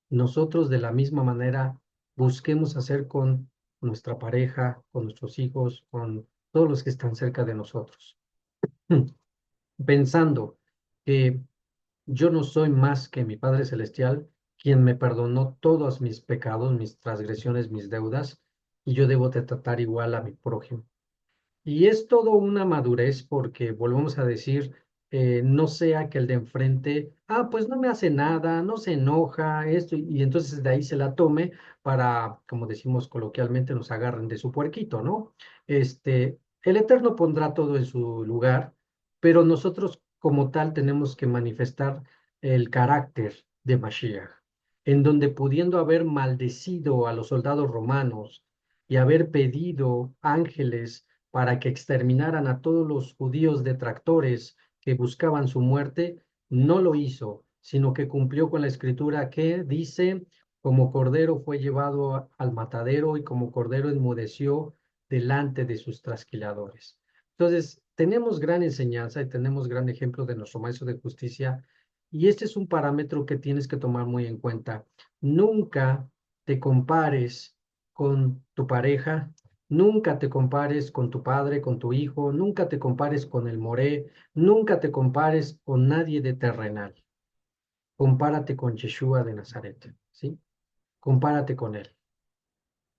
Speaker 1: nosotros de la misma manera busquemos hacer con nuestra pareja, con nuestros hijos, con todos los que están cerca de nosotros, pensando que yo no soy más que mi Padre Celestial, quien me perdonó todos mis pecados, mis transgresiones, mis deudas, y yo debo de tratar igual a mi prójimo. Y es todo una madurez porque volvemos a decir, no sea que el de enfrente, pues no me hace nada, no se enoja, esto, y entonces de ahí se la tome para, como decimos coloquialmente, nos agarren de su puerquito, ¿no? El Eterno pondrá todo en su lugar, pero nosotros como tal tenemos que manifestar el carácter de Mashiach, en donde pudiendo haber maldecido a los soldados romanos y haber pedido ángeles para que exterminaran a todos los judíos detractores que buscaban su muerte, no lo hizo, sino que cumplió con la escritura que dice, como cordero fue llevado al matadero y como cordero enmudeció delante de sus trasquiladores. Entonces, tenemos gran enseñanza y tenemos gran ejemplo de nuestro Maestro de Justicia, y este es un parámetro que tienes que tomar muy en cuenta. Nunca te compares con tu pareja, nunca te compares con tu padre, con tu hijo, nunca te compares con el moré, nunca te compares con nadie de terrenal. Compárate con Yeshua de Nazaret, ¿sí? Compárate con él.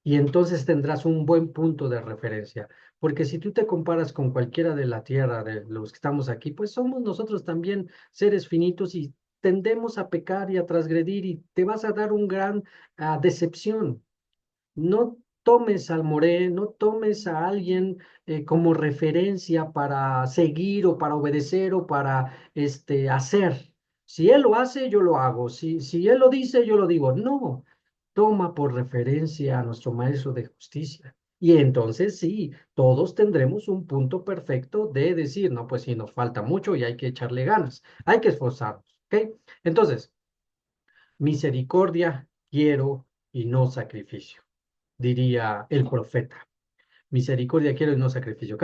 Speaker 1: Y entonces tendrás un buen punto de referencia, porque si tú te comparas con cualquiera de la tierra, de los que estamos aquí, pues somos nosotros también seres finitos y tendemos a pecar y a transgredir y te vas a dar un gran decepción. No tomes al Moré, no tomes a alguien como referencia para seguir o para obedecer o para hacer. Si él lo hace, yo lo hago. Si él lo dice, yo lo digo. No, toma por referencia a nuestro Maestro de Justicia. Y entonces sí, todos tendremos un punto perfecto de decir, no, pues sí, nos falta mucho y hay que echarle ganas, hay que esforzarnos. ¿Ok? Entonces, misericordia quiero y no sacrificio, diría el profeta. Misericordia quiero y no sacrificio.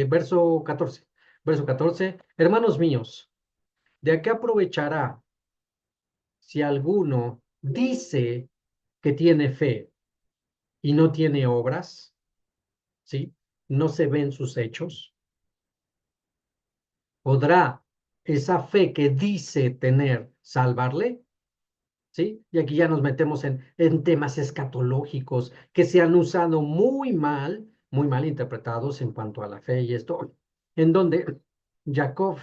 Speaker 1: Verso 14. Verso 14. Hermanos míos, ¿de qué aprovechará si alguno dice que tiene fe y no tiene obras? ¿Sí? No se ven sus hechos. ¿Podrá esa fe que dice tener salvarle? ¿Sí? Y aquí ya nos metemos en temas escatológicos que se han usado muy mal interpretados en cuanto a la fe y esto, en donde Jacob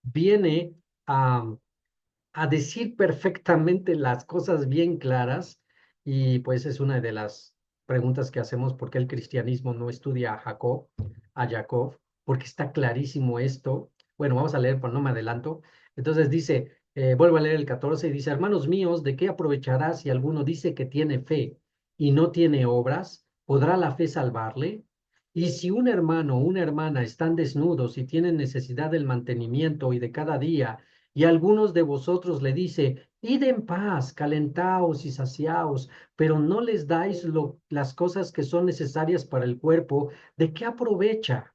Speaker 1: viene a, a decir perfectamente las cosas bien claras, y pues es una de las preguntas que hacemos: ¿por qué el cristianismo no estudia a Jacob? Porque está clarísimo esto. Bueno, vamos a leer, pero no me adelanto. Entonces dice, vuelvo a leer el 14 y dice: hermanos míos, ¿de qué aprovechará si alguno dice que tiene fe y no tiene obras? ¿Podrá la fe salvarle? Y si un hermano o una hermana están desnudos y tienen necesidad del mantenimiento y de cada día, y algunos de vosotros le dice: id en paz, calentaos y saciaos, pero no les dais las cosas que son necesarias para el cuerpo, ¿de qué aprovecha?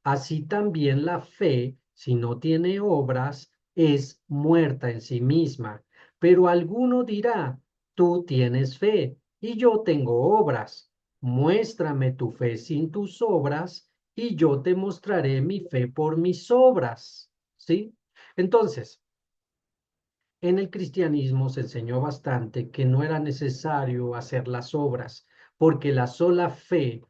Speaker 1: Así también la fe, si no tiene obras, es muerta en sí misma. Pero alguno dirá: tú tienes fe y yo tengo obras. Muéstrame tu fe sin tus obras y yo te mostraré mi fe por mis obras. ¿Sí? Entonces, en el cristianismo se enseñó bastante que no era necesario hacer las obras, porque la sola fe,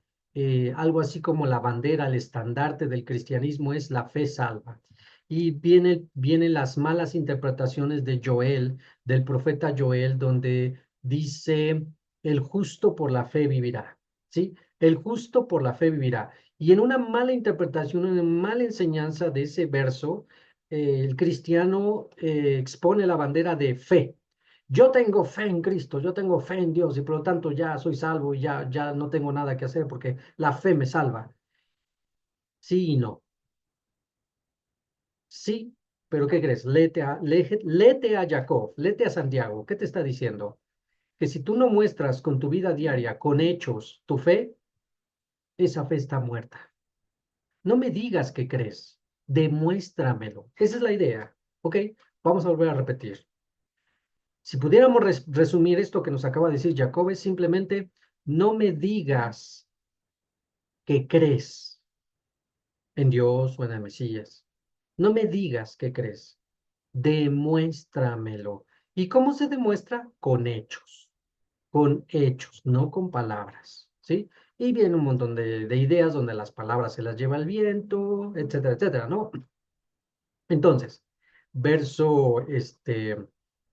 Speaker 1: algo así como la bandera, el estandarte del cristianismo es la fe salva. Y vienen las malas interpretaciones de Joel, del profeta Joel, donde dice: el justo por la fe vivirá, ¿sí? El justo por la fe vivirá. Y en una mala interpretación, una mala enseñanza de ese verso, el cristiano expone la bandera de fe. Yo tengo fe en Cristo, yo tengo fe en Dios y por lo tanto ya soy salvo y ya no tengo nada que hacer porque la fe me salva. Sí y no. Sí, pero ¿qué crees? Léete a Jacob, léete a Santiago. ¿Qué te está diciendo? Que si tú no muestras con tu vida diaria, con hechos, tu fe, esa fe está muerta. No me digas que crees, demuéstramelo. Esa es la idea. ¿Ok? Vamos a volver a repetir. Si pudiéramos resumir esto que nos acaba de decir Jacob, es simplemente: no me digas que crees en Dios o en el Mesías. No me digas que crees. Demuéstramelo. ¿Y cómo se demuestra? Con hechos, no con palabras, ¿sí? Y viene un montón de ideas donde las palabras se las lleva el viento, etcétera, etcétera, ¿no? Entonces, verso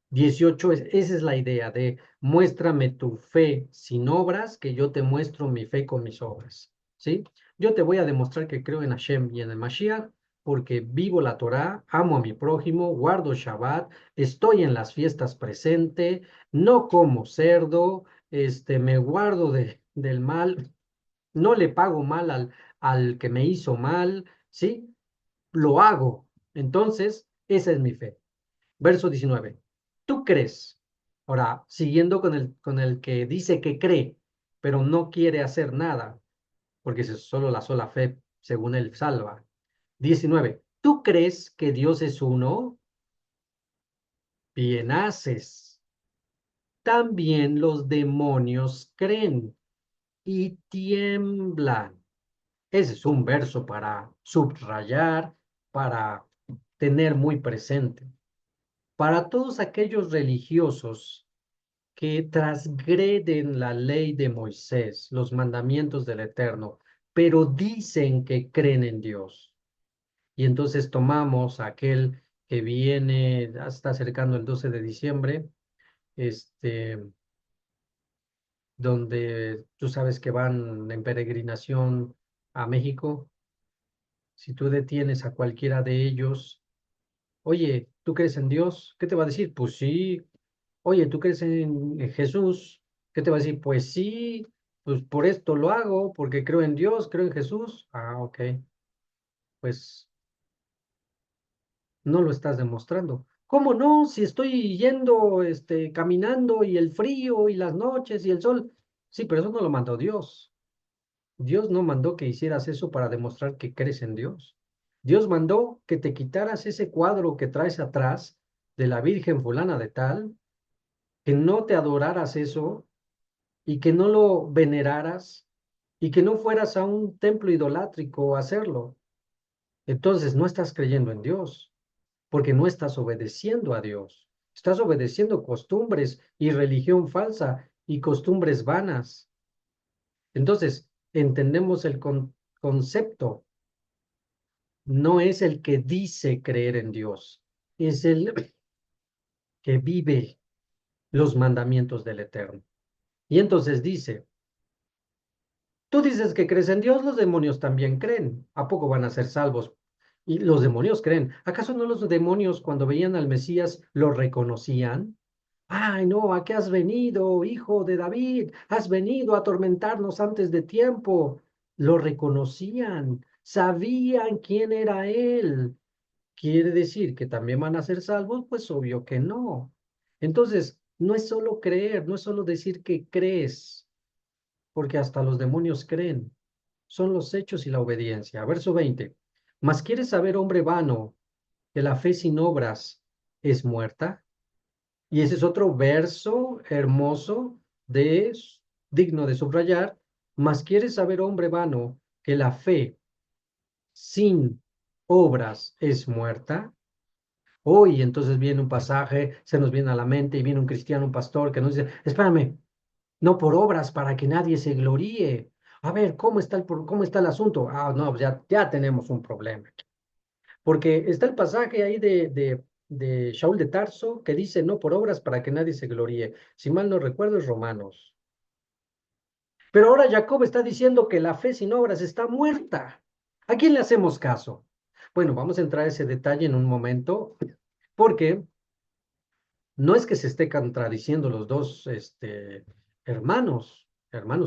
Speaker 1: 18, esa es la idea de: muéstrame tu fe sin obras, que yo te muestro mi fe con mis obras, ¿sí? Yo te voy a demostrar que creo en Hashem y en el Mashiach, porque vivo la Torá, amo a mi prójimo, guardo Shabbat, estoy en las fiestas presente, no como cerdo, me guardo del mal, no le pago mal al que me hizo mal, ¿sí? Lo hago. Entonces, esa es mi fe. Verso 19. ¿Tú crees? Ahora, siguiendo con el que dice que cree, pero no quiere hacer nada, porque es solo la sola fe, según él, salva. 19. ¿Tú crees que Dios es uno? Bien haces. También los demonios creen y tiemblan. Ese es un verso para subrayar, para tener muy presente. Para todos aquellos religiosos que transgreden la ley de Moisés, los mandamientos del Eterno, pero dicen que creen en Dios. Y entonces tomamos aquel que viene, está acercando el 12 de diciembre, este, donde tú sabes que van en peregrinación a México. Si tú detienes a cualquiera de ellos, oye, ¿tú crees en Dios? ¿Qué te va a decir? Pues sí. Oye, ¿tú crees en Jesús? ¿Qué te va a decir? Pues sí, pues por esto lo hago, porque creo en Dios, creo en Jesús. Ah, ok, pues no lo estás demostrando. ¿Cómo no? Si estoy yendo, caminando y el frío y las noches y el sol. Sí, pero eso no lo mandó Dios. Dios no mandó que hicieras eso para demostrar que crees en Dios. Dios mandó que te quitaras ese cuadro que traes atrás de la Virgen fulana de tal, que no te adoraras eso y que no lo veneraras y que no fueras a un templo idolátrico a hacerlo. Entonces no estás creyendo en Dios, porque no estás obedeciendo a Dios. Estás obedeciendo costumbres y religión falsa y costumbres vanas. Entonces, entendemos el concepto. No es el que dice creer en Dios, es el que vive los mandamientos del Eterno. Y entonces dice, tú dices que crees en Dios, los demonios también creen. ¿A poco van a ser salvos? Y los demonios creen. ¿Acaso no los demonios cuando veían al Mesías lo reconocían? Ay, no, ¿a qué has venido, hijo de David? Has venido a atormentarnos antes de tiempo. Lo reconocían, sabían quién era él. ¿Quiere decir que también van a ser salvos? Pues obvio que no. Entonces, no es solo creer, no es solo decir que crees, porque hasta los demonios creen. Son los hechos y la obediencia. Verso 20. ¿Mas quieres saber, hombre vano, que la fe sin obras es muerta? Y ese es otro verso hermoso de digno de subrayar. ¿Mas quieres saber, hombre vano, que la fe sin obras es muerta? Hoy entonces viene un pasaje, se nos viene a la mente y viene un cristiano, un pastor que nos dice, espérame, no por obras para que nadie se gloríe. A ver, cómo está el asunto? Ah, no, pues ya tenemos un problema. Porque está el pasaje ahí de Shaul de Tarso que dice, no por obras para que nadie se gloríe. Si mal no recuerdo, es Romanos. Pero ahora Jacob está diciendo que la fe sin obras está muerta. ¿A quién le hacemos caso? Bueno, vamos a entrar a ese detalle en un momento, porque no es que se esté contradiciendo los dos hermanos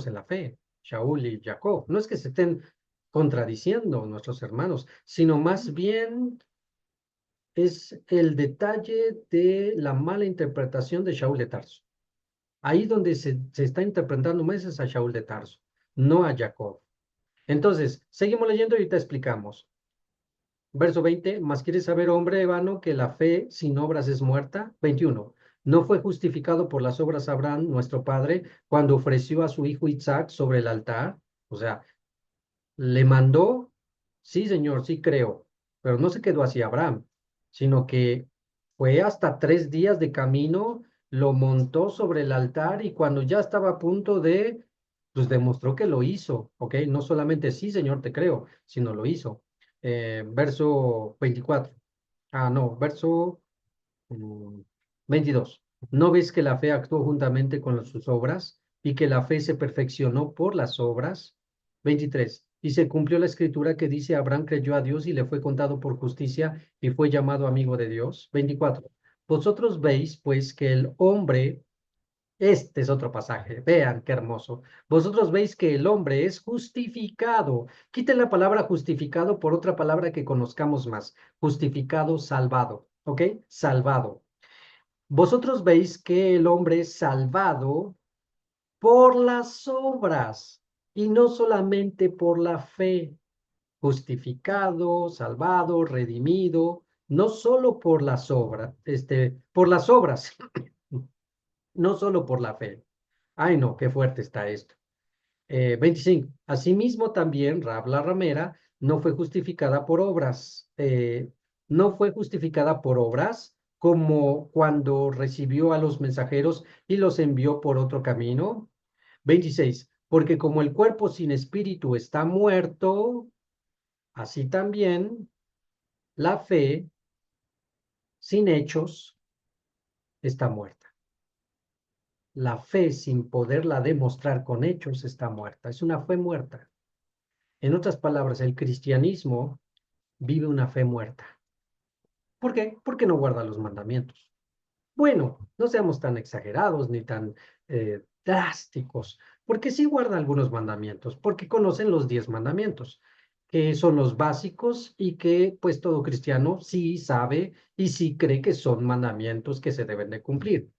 Speaker 1: en la fe, Shaul y Jacob. No es que se estén contradiciendo nuestros hermanos, sino más bien es el detalle de la mala interpretación de Shaul de Tarso. Ahí donde se está interpretando más es a Shaul de Tarso, no a Jacob. Entonces, seguimos leyendo y ahorita explicamos. Verso 20, ¿más quieres saber, hombre vano, que la fe sin obras es muerta? 21, ¿no fue justificado por las obras Abraham, nuestro padre, cuando ofreció a su hijo Isaac sobre el altar? O sea, le mandó, sí, señor, sí creo, pero no se quedó así Abraham, sino que fue hasta 3 días de camino, lo montó sobre el altar y cuando ya estaba a punto de, pues demostró que lo hizo, ¿ok? No solamente sí, señor, te creo, sino lo hizo. Verso 24. Ah, no, verso mm, 22. ¿No ves que la fe actuó juntamente con sus obras y que la fe se perfeccionó por las obras? 23. Y se cumplió la escritura que dice, Abraham creyó a Dios y le fue contado por justicia y fue llamado amigo de Dios. 24. Vosotros veis, pues, que el hombre, este es otro pasaje, vean qué hermoso. Vosotros veis que el hombre es justificado. Quiten la palabra justificado por otra palabra que conozcamos más. Justificado, salvado. ¿Ok? Salvado. Vosotros veis que el hombre es salvado por las obras y no solamente por la fe, justificado, salvado, redimido, no solo por las obras, por las obras, no solo por la fe. Ay, no, qué fuerte está esto. 25. Asimismo también Rab la ramera no fue justificada por obras, no fue justificada por obras como cuando recibió a los mensajeros y los envió por otro camino. 26. Porque como el cuerpo sin espíritu está muerto, así también la fe sin hechos está muerta. La fe sin poderla demostrar con hechos está muerta. Es una fe muerta. En otras palabras, el cristianismo vive una fe muerta. ¿Por qué? Porque no guarda los mandamientos. Bueno, no seamos tan exagerados ni tan drásticos, porque sí guarda algunos mandamientos, porque conocen los 10 mandamientos, que son los básicos y que pues todo cristiano sí sabe y sí cree que son mandamientos que se deben de cumplir.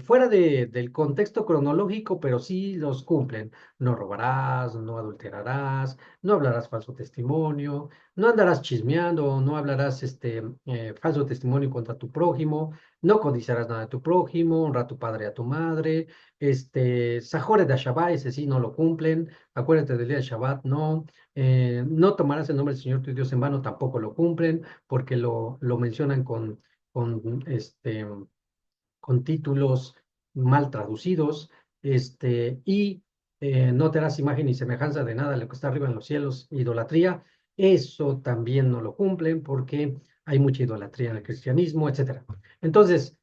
Speaker 1: Fuera del contexto cronológico, pero sí los cumplen. No robarás, no adulterarás, no hablarás falso testimonio, no andarás chismeando, no hablarás falso testimonio contra tu prójimo, no codiciarás nada de tu prójimo, honra a tu padre y a tu madre, Sajores de Shabbat, ese sí no lo cumplen, acuérdate del día de Shabbat, no, no tomarás el nombre del Señor tu Dios en vano, tampoco lo cumplen, porque lo mencionan con con títulos mal traducidos, y no te harás imagen ni semejanza de nada de lo que está arriba en los cielos, idolatría, eso también no lo cumplen porque hay mucha idolatría en el cristianismo, etcétera. Entonces,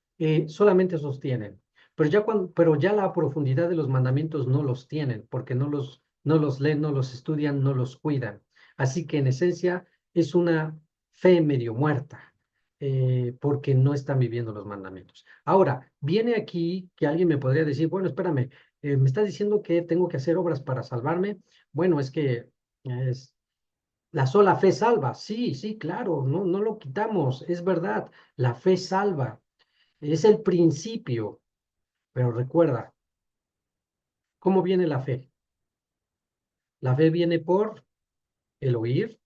Speaker 1: solamente sostienen, pero ya la profundidad de los mandamientos no los tienen, porque no los leen, no los estudian, no los cuidan. Así que en esencia es una fe medio muerta, porque no están viviendo los mandamientos. Ahora, viene aquí que alguien me podría decir, bueno, espérame, me estás diciendo que tengo que hacer obras para salvarme. Bueno, es que es, la sola fe salva. Sí, sí, claro, no, no lo quitamos, es verdad, la fe salva, es el principio, pero recuerda, ¿cómo viene la fe? La fe viene por el oír.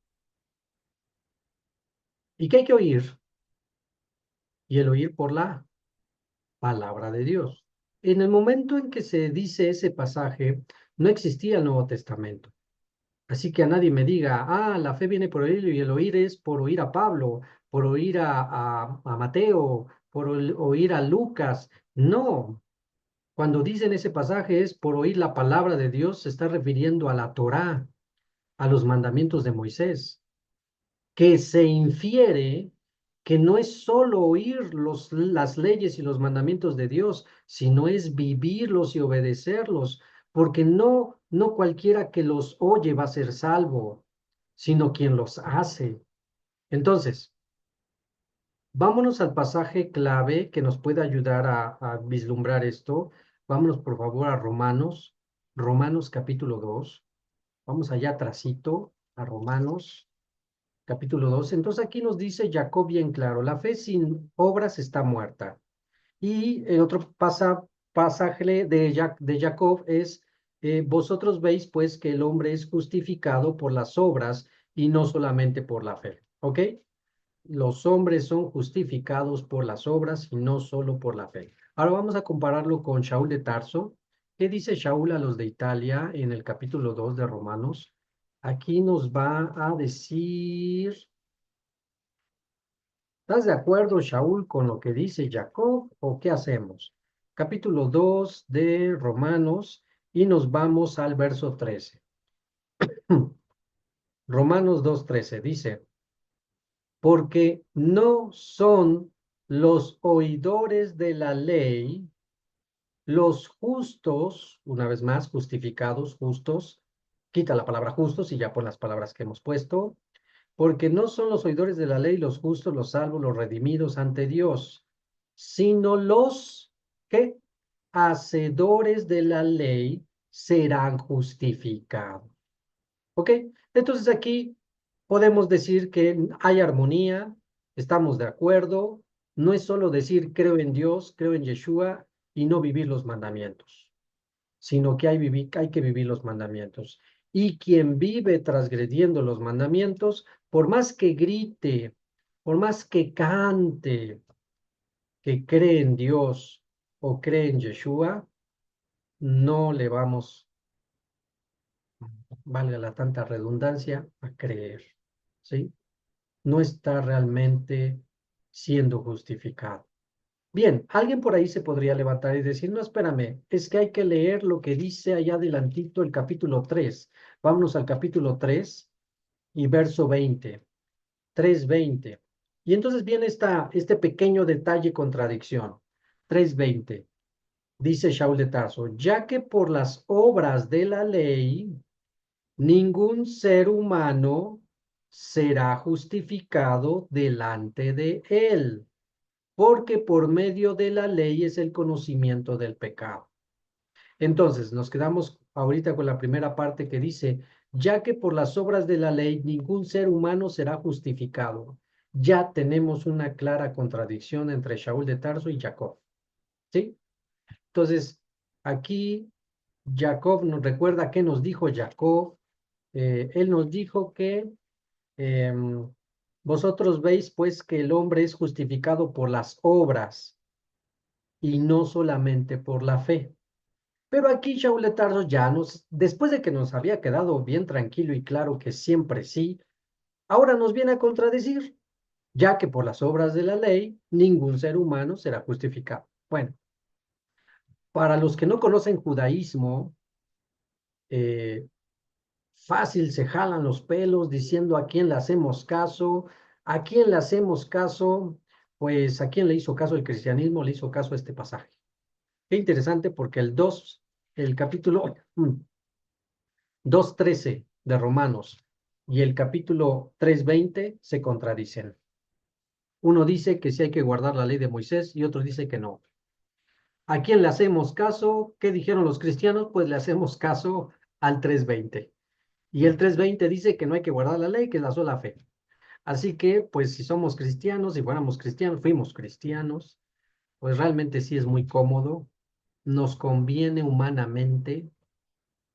Speaker 1: ¿Y qué hay que oír? Y el oír por la palabra de Dios. En el momento en que se dice ese pasaje, no existía el Nuevo Testamento. Así que a nadie me diga, la fe viene por oír y el oír es por oír a Pablo, por oír a Mateo, por oír a Lucas. No, cuando dicen ese pasaje es por oír la palabra de Dios, se está refiriendo a la Torá, a los mandamientos de Moisés, que se infiere que no es solo oír las leyes y los mandamientos de Dios, sino es vivirlos y obedecerlos, porque no cualquiera que los oye va a ser salvo, sino quien los hace. Entonces, vámonos al pasaje clave que nos puede ayudar a vislumbrar esto. Vámonos por favor a Romanos, Romanos capítulo 2. Vamos allá atrasito a Romanos capítulo 2. Entonces aquí nos dice Jacob bien claro, la fe sin obras está muerta. Y el otro pasaje de Jacob es, vosotros veis pues que el hombre es justificado por las obras y no solamente por la fe. ¿Ok? Los hombres son justificados por las obras y no solo por la fe. Ahora vamos a compararlo con Shaul de Tarso. ¿Qué dice Shaul a los de Italia en el capítulo 2 de Romanos? Aquí nos va a decir, ¿estás de acuerdo, Shaul, con lo que dice Jacob o qué hacemos? Capítulo 2 de Romanos y nos vamos al verso 13. Romanos 2:13 dice, porque no son los oidores de la ley los justos, una vez más, justificados, justos, quita la palabra justos y ya pon las palabras que hemos puesto, porque no son los oidores de la ley los justos, los salvos, los redimidos ante Dios, sino los que hacedores de la ley serán justificados. ¿Ok? Entonces aquí podemos decir que hay armonía, estamos de acuerdo, no es solo decir creo en Dios, creo en Yeshua y no vivir los mandamientos, sino que hay que vivir los mandamientos. Y quien vive transgrediendo los mandamientos, por más que grite, por más que cante, que cree en Dios o cree en Yeshua, no le vamos, valga la tanta redundancia, a creer, ¿sí? No está realmente siendo justificado. Bien, alguien por ahí se podría levantar y decir, no, espérame, es que hay que leer lo que dice allá adelantito el capítulo 3. Vámonos al capítulo 3 y verso 20, 3:20. Y entonces viene este pequeño detalle contradicción. 3:20. Dice Shaul de Tarso, ya que por las obras de la ley ningún ser humano será justificado delante de él, porque por medio de la ley es el conocimiento del pecado. Entonces, nos quedamos ahorita con la primera parte que dice, ya que por las obras de la ley ningún ser humano será justificado. Ya tenemos una clara contradicción entre Shaul de Tarso y Jacob, ¿sí? Entonces, aquí Jacob nos recuerda qué nos dijo Jacob. Él nos dijo que vosotros veis pues que el hombre es justificado por las obras y no solamente por la fe. Pero aquí Shaul de Tarso ya después de que nos había quedado bien tranquilo y claro que siempre sí, ahora nos viene a contradecir, ya que por las obras de la ley ningún ser humano será justificado. Bueno, para los que no conocen judaísmo, eh, fácil se jalan los pelos diciendo a quién le hacemos caso, a quién le hacemos caso, pues a quién le hizo caso el cristianismo, le hizo caso a este pasaje. Qué interesante porque el capítulo 2:13 de Romanos y el capítulo 3:20 se contradicen. Uno dice que sí hay que guardar la ley de Moisés y otro dice que no. ¿A quién le hacemos caso? ¿Qué dijeron los cristianos? Pues le hacemos caso al 3:20. Y el 3:20 dice que no hay que guardar la ley, que es la sola fe. Así que, pues si somos cristianos, si fuéramos cristianos, fuimos cristianos, pues realmente sí es muy cómodo, nos conviene humanamente,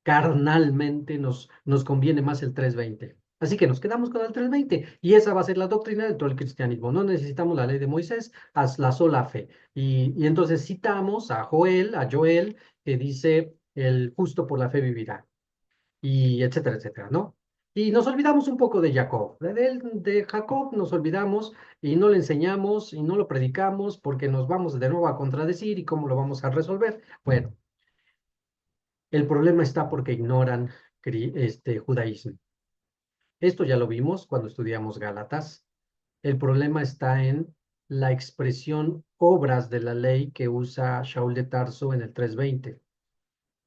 Speaker 1: carnalmente, nos conviene más el 3:20. Así que nos quedamos con el 3:20 y esa va a ser la doctrina de todo el cristianismo. No necesitamos la ley de Moisés, haz la sola fe. Y entonces citamos a Joel, que dice, el justo por la fe vivirá y etcétera, etcétera, ¿no? Y nos olvidamos un poco de Jacob. De Jacob nos olvidamos y no le enseñamos y no lo predicamos porque nos vamos de nuevo a contradecir y cómo lo vamos a resolver. Bueno, el problema está porque ignoran este judaísmo. Esto ya lo vimos cuando estudiamos Gálatas. El problema está en la expresión obras de la ley que usa Shaul de Tarso en el 3:20.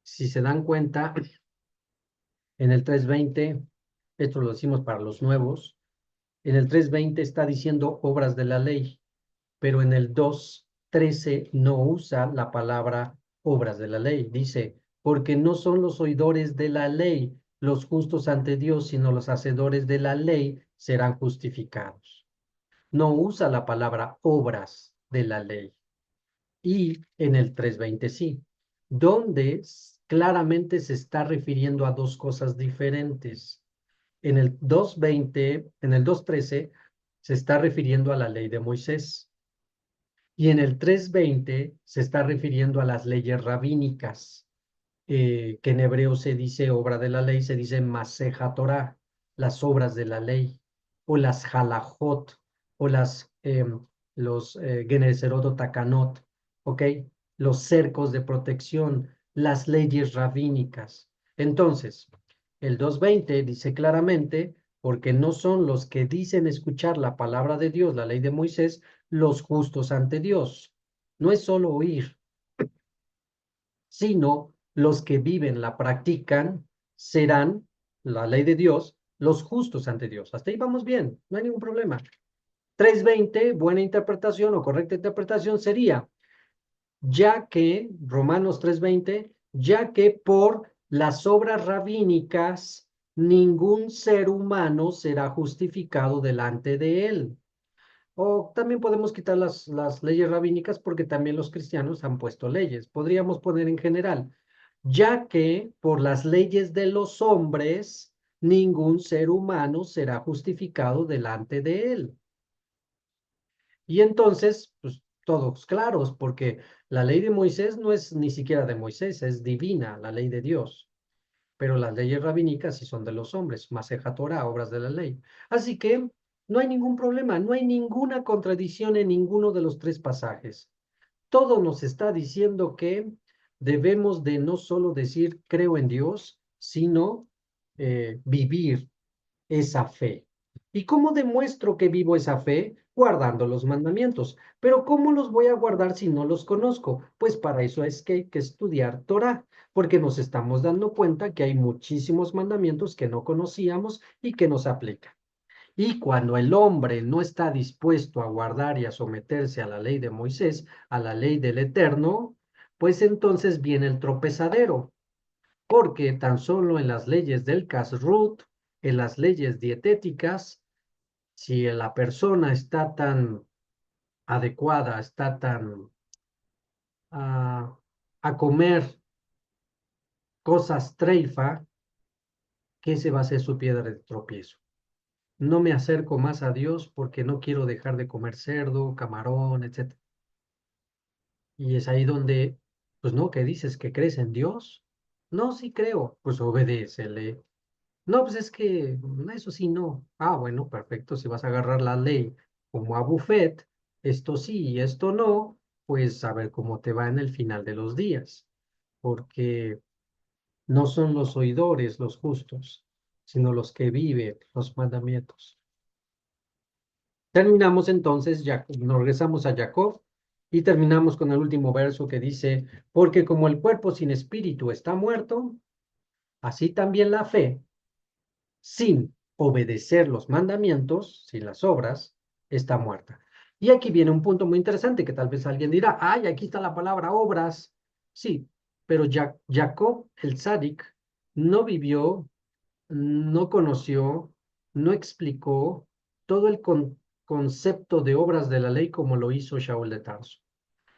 Speaker 1: Si se dan cuenta, en el 3:20, esto lo decimos para los nuevos, en el 3:20 está diciendo obras de la ley, pero en el 2:13 no usa la palabra obras de la ley. Dice, porque no son los oidores de la ley los justos ante Dios, sino los hacedores de la ley serán justificados. No usa la palabra obras de la ley. Y en el 3:20 sí, donde claramente se está refiriendo a dos cosas diferentes. En el 2:13 se está refiriendo a la ley de Moisés y en el 3:20 se está refiriendo a las leyes rabínicas, que en hebreo se dice obra de la ley, se dice Maseja Torah, las obras de la ley, o las halajot, o los Geneserot o Takanot, ¿ok? Los cercos de protección, las leyes rabínicas. Entonces, el 2:20 dice claramente, porque no son los que dicen escuchar la palabra de Dios, la ley de Moisés, los justos ante Dios. No es solo oír, sino los que viven, la practican, serán, la ley de Dios, los justos ante Dios. Hasta ahí vamos bien, no hay ningún problema. 3:20, buena interpretación o correcta interpretación sería, ya que, Romanos 3:20, ya que por las obras rabínicas ningún ser humano será justificado delante de él. O también podemos quitar las leyes rabínicas porque también los cristianos han puesto leyes. Podríamos poner en general, ya que por las leyes de los hombres, ningún ser humano será justificado delante de él. Y entonces, pues todos claros, porque la ley de Moisés no es ni siquiera de Moisés, es divina, la ley de Dios. Pero las leyes rabínicas sí son de los hombres, Maseja Torah, obras de la ley. Así que no hay ningún problema, no hay ninguna contradicción en ninguno de los tres pasajes. Todo nos está diciendo que debemos de no solo decir creo en Dios, sino vivir esa fe. ¿Y cómo demuestro que vivo esa fe? Guardando los mandamientos. Pero ¿cómo los voy a guardar si no los conozco? Pues para eso es que hay que estudiar Torah, porque nos estamos dando cuenta que hay muchísimos mandamientos que no conocíamos y que nos aplican. Y cuando el hombre no está dispuesto a guardar y a someterse a la ley de Moisés, a la ley del Eterno, pues entonces viene el tropezadero, porque tan solo en las leyes del Kashrut, en las leyes dietéticas, si la persona está tan adecuada, está tan a, a comer cosas treifa, que se va a hacer su piedra de tropiezo. No me acerco más a Dios porque no quiero dejar de comer cerdo, camarón, etc. Y es ahí donde, pues no, ¿qué dices? ¿Que crees en Dios? No, sí creo. Pues obedécele. No, pues es que eso sí, no. Ah, bueno, perfecto. Si vas a agarrar la ley como a buffet, esto sí y esto no, pues a ver cómo te va en el final de los días. Porque no son los oidores los justos, sino los que viven los mandamientos. Terminamos entonces, ya nos regresamos a Jacob y terminamos con el último verso que dice, porque como el cuerpo sin espíritu está muerto, así también la fe sin obedecer los mandamientos, sin las obras, está muerta. Y aquí viene un punto muy interesante que tal vez alguien dirá, ay, aquí está la palabra obras. Sí, pero Jacob el Sádic no vivió, no conoció, no explicó todo el concepto de obras de la ley como lo hizo Shaul de Tarso.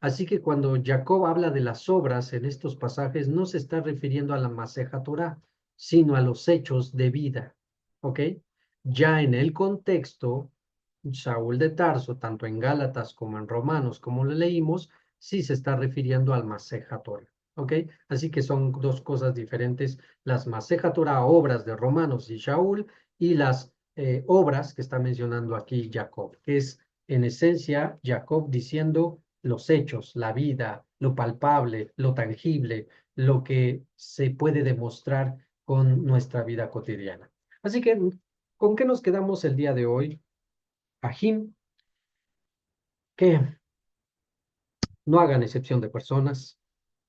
Speaker 1: Así que cuando Jacob habla de las obras en estos pasajes, no se está refiriendo a la Maseja Torah, sino a los hechos de vida. ¿Ok? Ya en el contexto, Saúl de Tarso, tanto en Gálatas como en Romanos, como lo leímos, sí se está refiriendo al Maseja Torah. ¿Ok? Así que son dos cosas diferentes, las Maseja Torah, obras de Romanos y Saúl, y las obras que está mencionando aquí Jacob, que es en esencia Jacob diciendo los hechos, la vida, lo palpable, lo tangible, lo que se puede demostrar con nuestra vida cotidiana. Así que, ¿con qué nos quedamos el día de hoy? Ajim, que no hagan excepción de personas,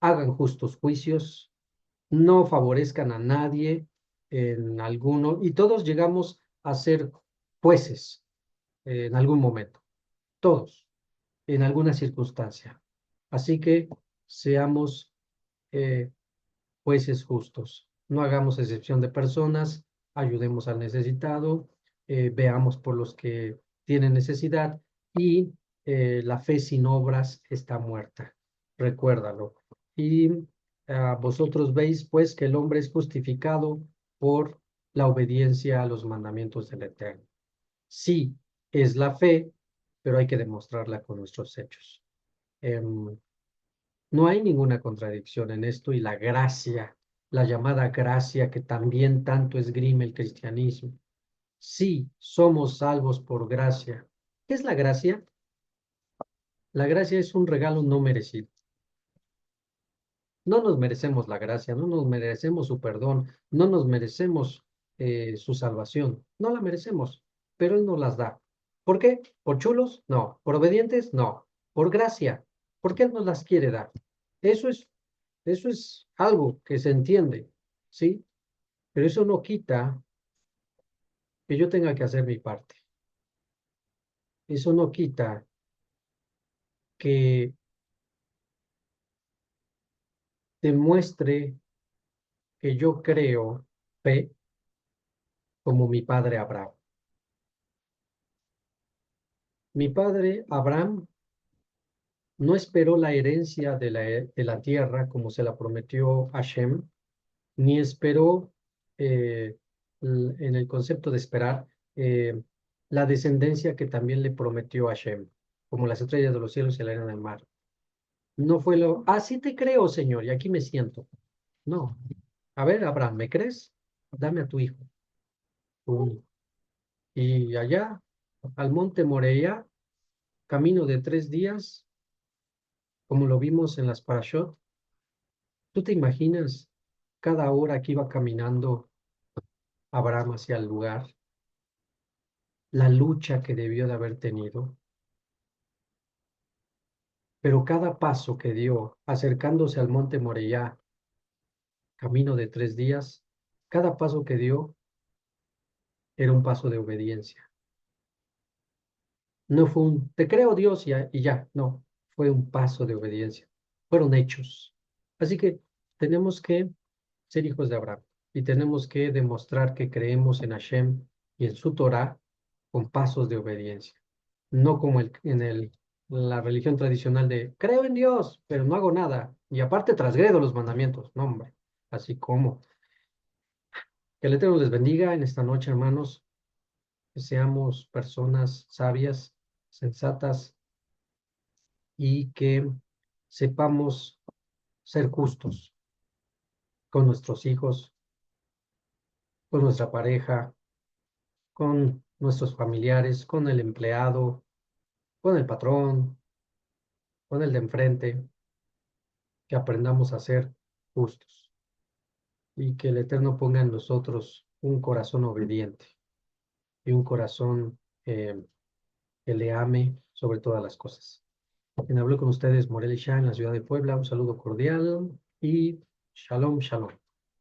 Speaker 1: hagan justos juicios, no favorezcan a nadie en alguno, y todos llegamos a ser jueces en algún momento, todos, en alguna circunstancia. Así que seamos eh, jueces justos. No hagamos excepción de personas, ayudemos al necesitado, veamos por los que tienen necesidad y la fe sin obras está muerta. Recuérdalo. Y vosotros veis pues que el hombre es justificado por la obediencia a los mandamientos del Eterno. Sí, es la fe, pero hay que demostrarla con nuestros hechos. No hay ninguna contradicción en esto y la gracia, la llamada gracia que también tanto esgrime el cristianismo. Sí, somos salvos por gracia. ¿Qué es la gracia? La gracia es un regalo no merecido. No nos merecemos la gracia, no nos merecemos su perdón, no nos merecemos su salvación. No la merecemos, pero Él nos las da. ¿Por qué? ¿Por chulos? No. ¿Por obedientes? No. Por gracia, porque Él nos las quiere dar. Eso es Eso es algo que se entiende, ¿sí? Pero eso no quita que yo tenga que hacer mi parte. Eso no quita que demuestre que yo creo fe como mi padre Abraham. Mi padre Abraham no esperó la herencia de la tierra como se la prometió Hashem, ni esperó eh, en el concepto de esperar eh, la descendencia que también le prometió Hashem, como las estrellas de los cielos y la arena del mar. No fue sí te creo, Señor, y aquí me siento. No. A ver, Abraham, ¿me crees? Dame a tu hijo. Tu único. Y allá, al monte Moreia, camino de 3 días, como lo vimos en las Parashot, ¿tú te imaginas cada hora que iba caminando Abraham hacia el lugar, la lucha que debió de haber tenido? Pero cada paso que dio acercándose al monte Moriah, camino de 3 días, cada paso que dio era un paso de obediencia. No fue un, te creo Dios y ya, no, fue un paso de obediencia. Fueron hechos. Así que tenemos que ser hijos de Abraham y tenemos que demostrar que creemos en Hashem y en su Torah con pasos de obediencia. No como la religión tradicional de creo en Dios, pero no hago nada. Y aparte transgredo los mandamientos. No, hombre. Así como. Que el Eterno les bendiga en esta noche, hermanos. Que seamos personas sabias, sensatas y que sepamos ser justos con nuestros hijos, con nuestra pareja, con nuestros familiares, con el empleado, con el patrón, con el de enfrente, que aprendamos a ser justos y que el Eterno ponga en nosotros un corazón obediente y un corazón que le ame sobre todas las cosas. Quien habló con ustedes, Morel Isha, en la ciudad de Puebla. Un saludo cordial y shalom, shalom.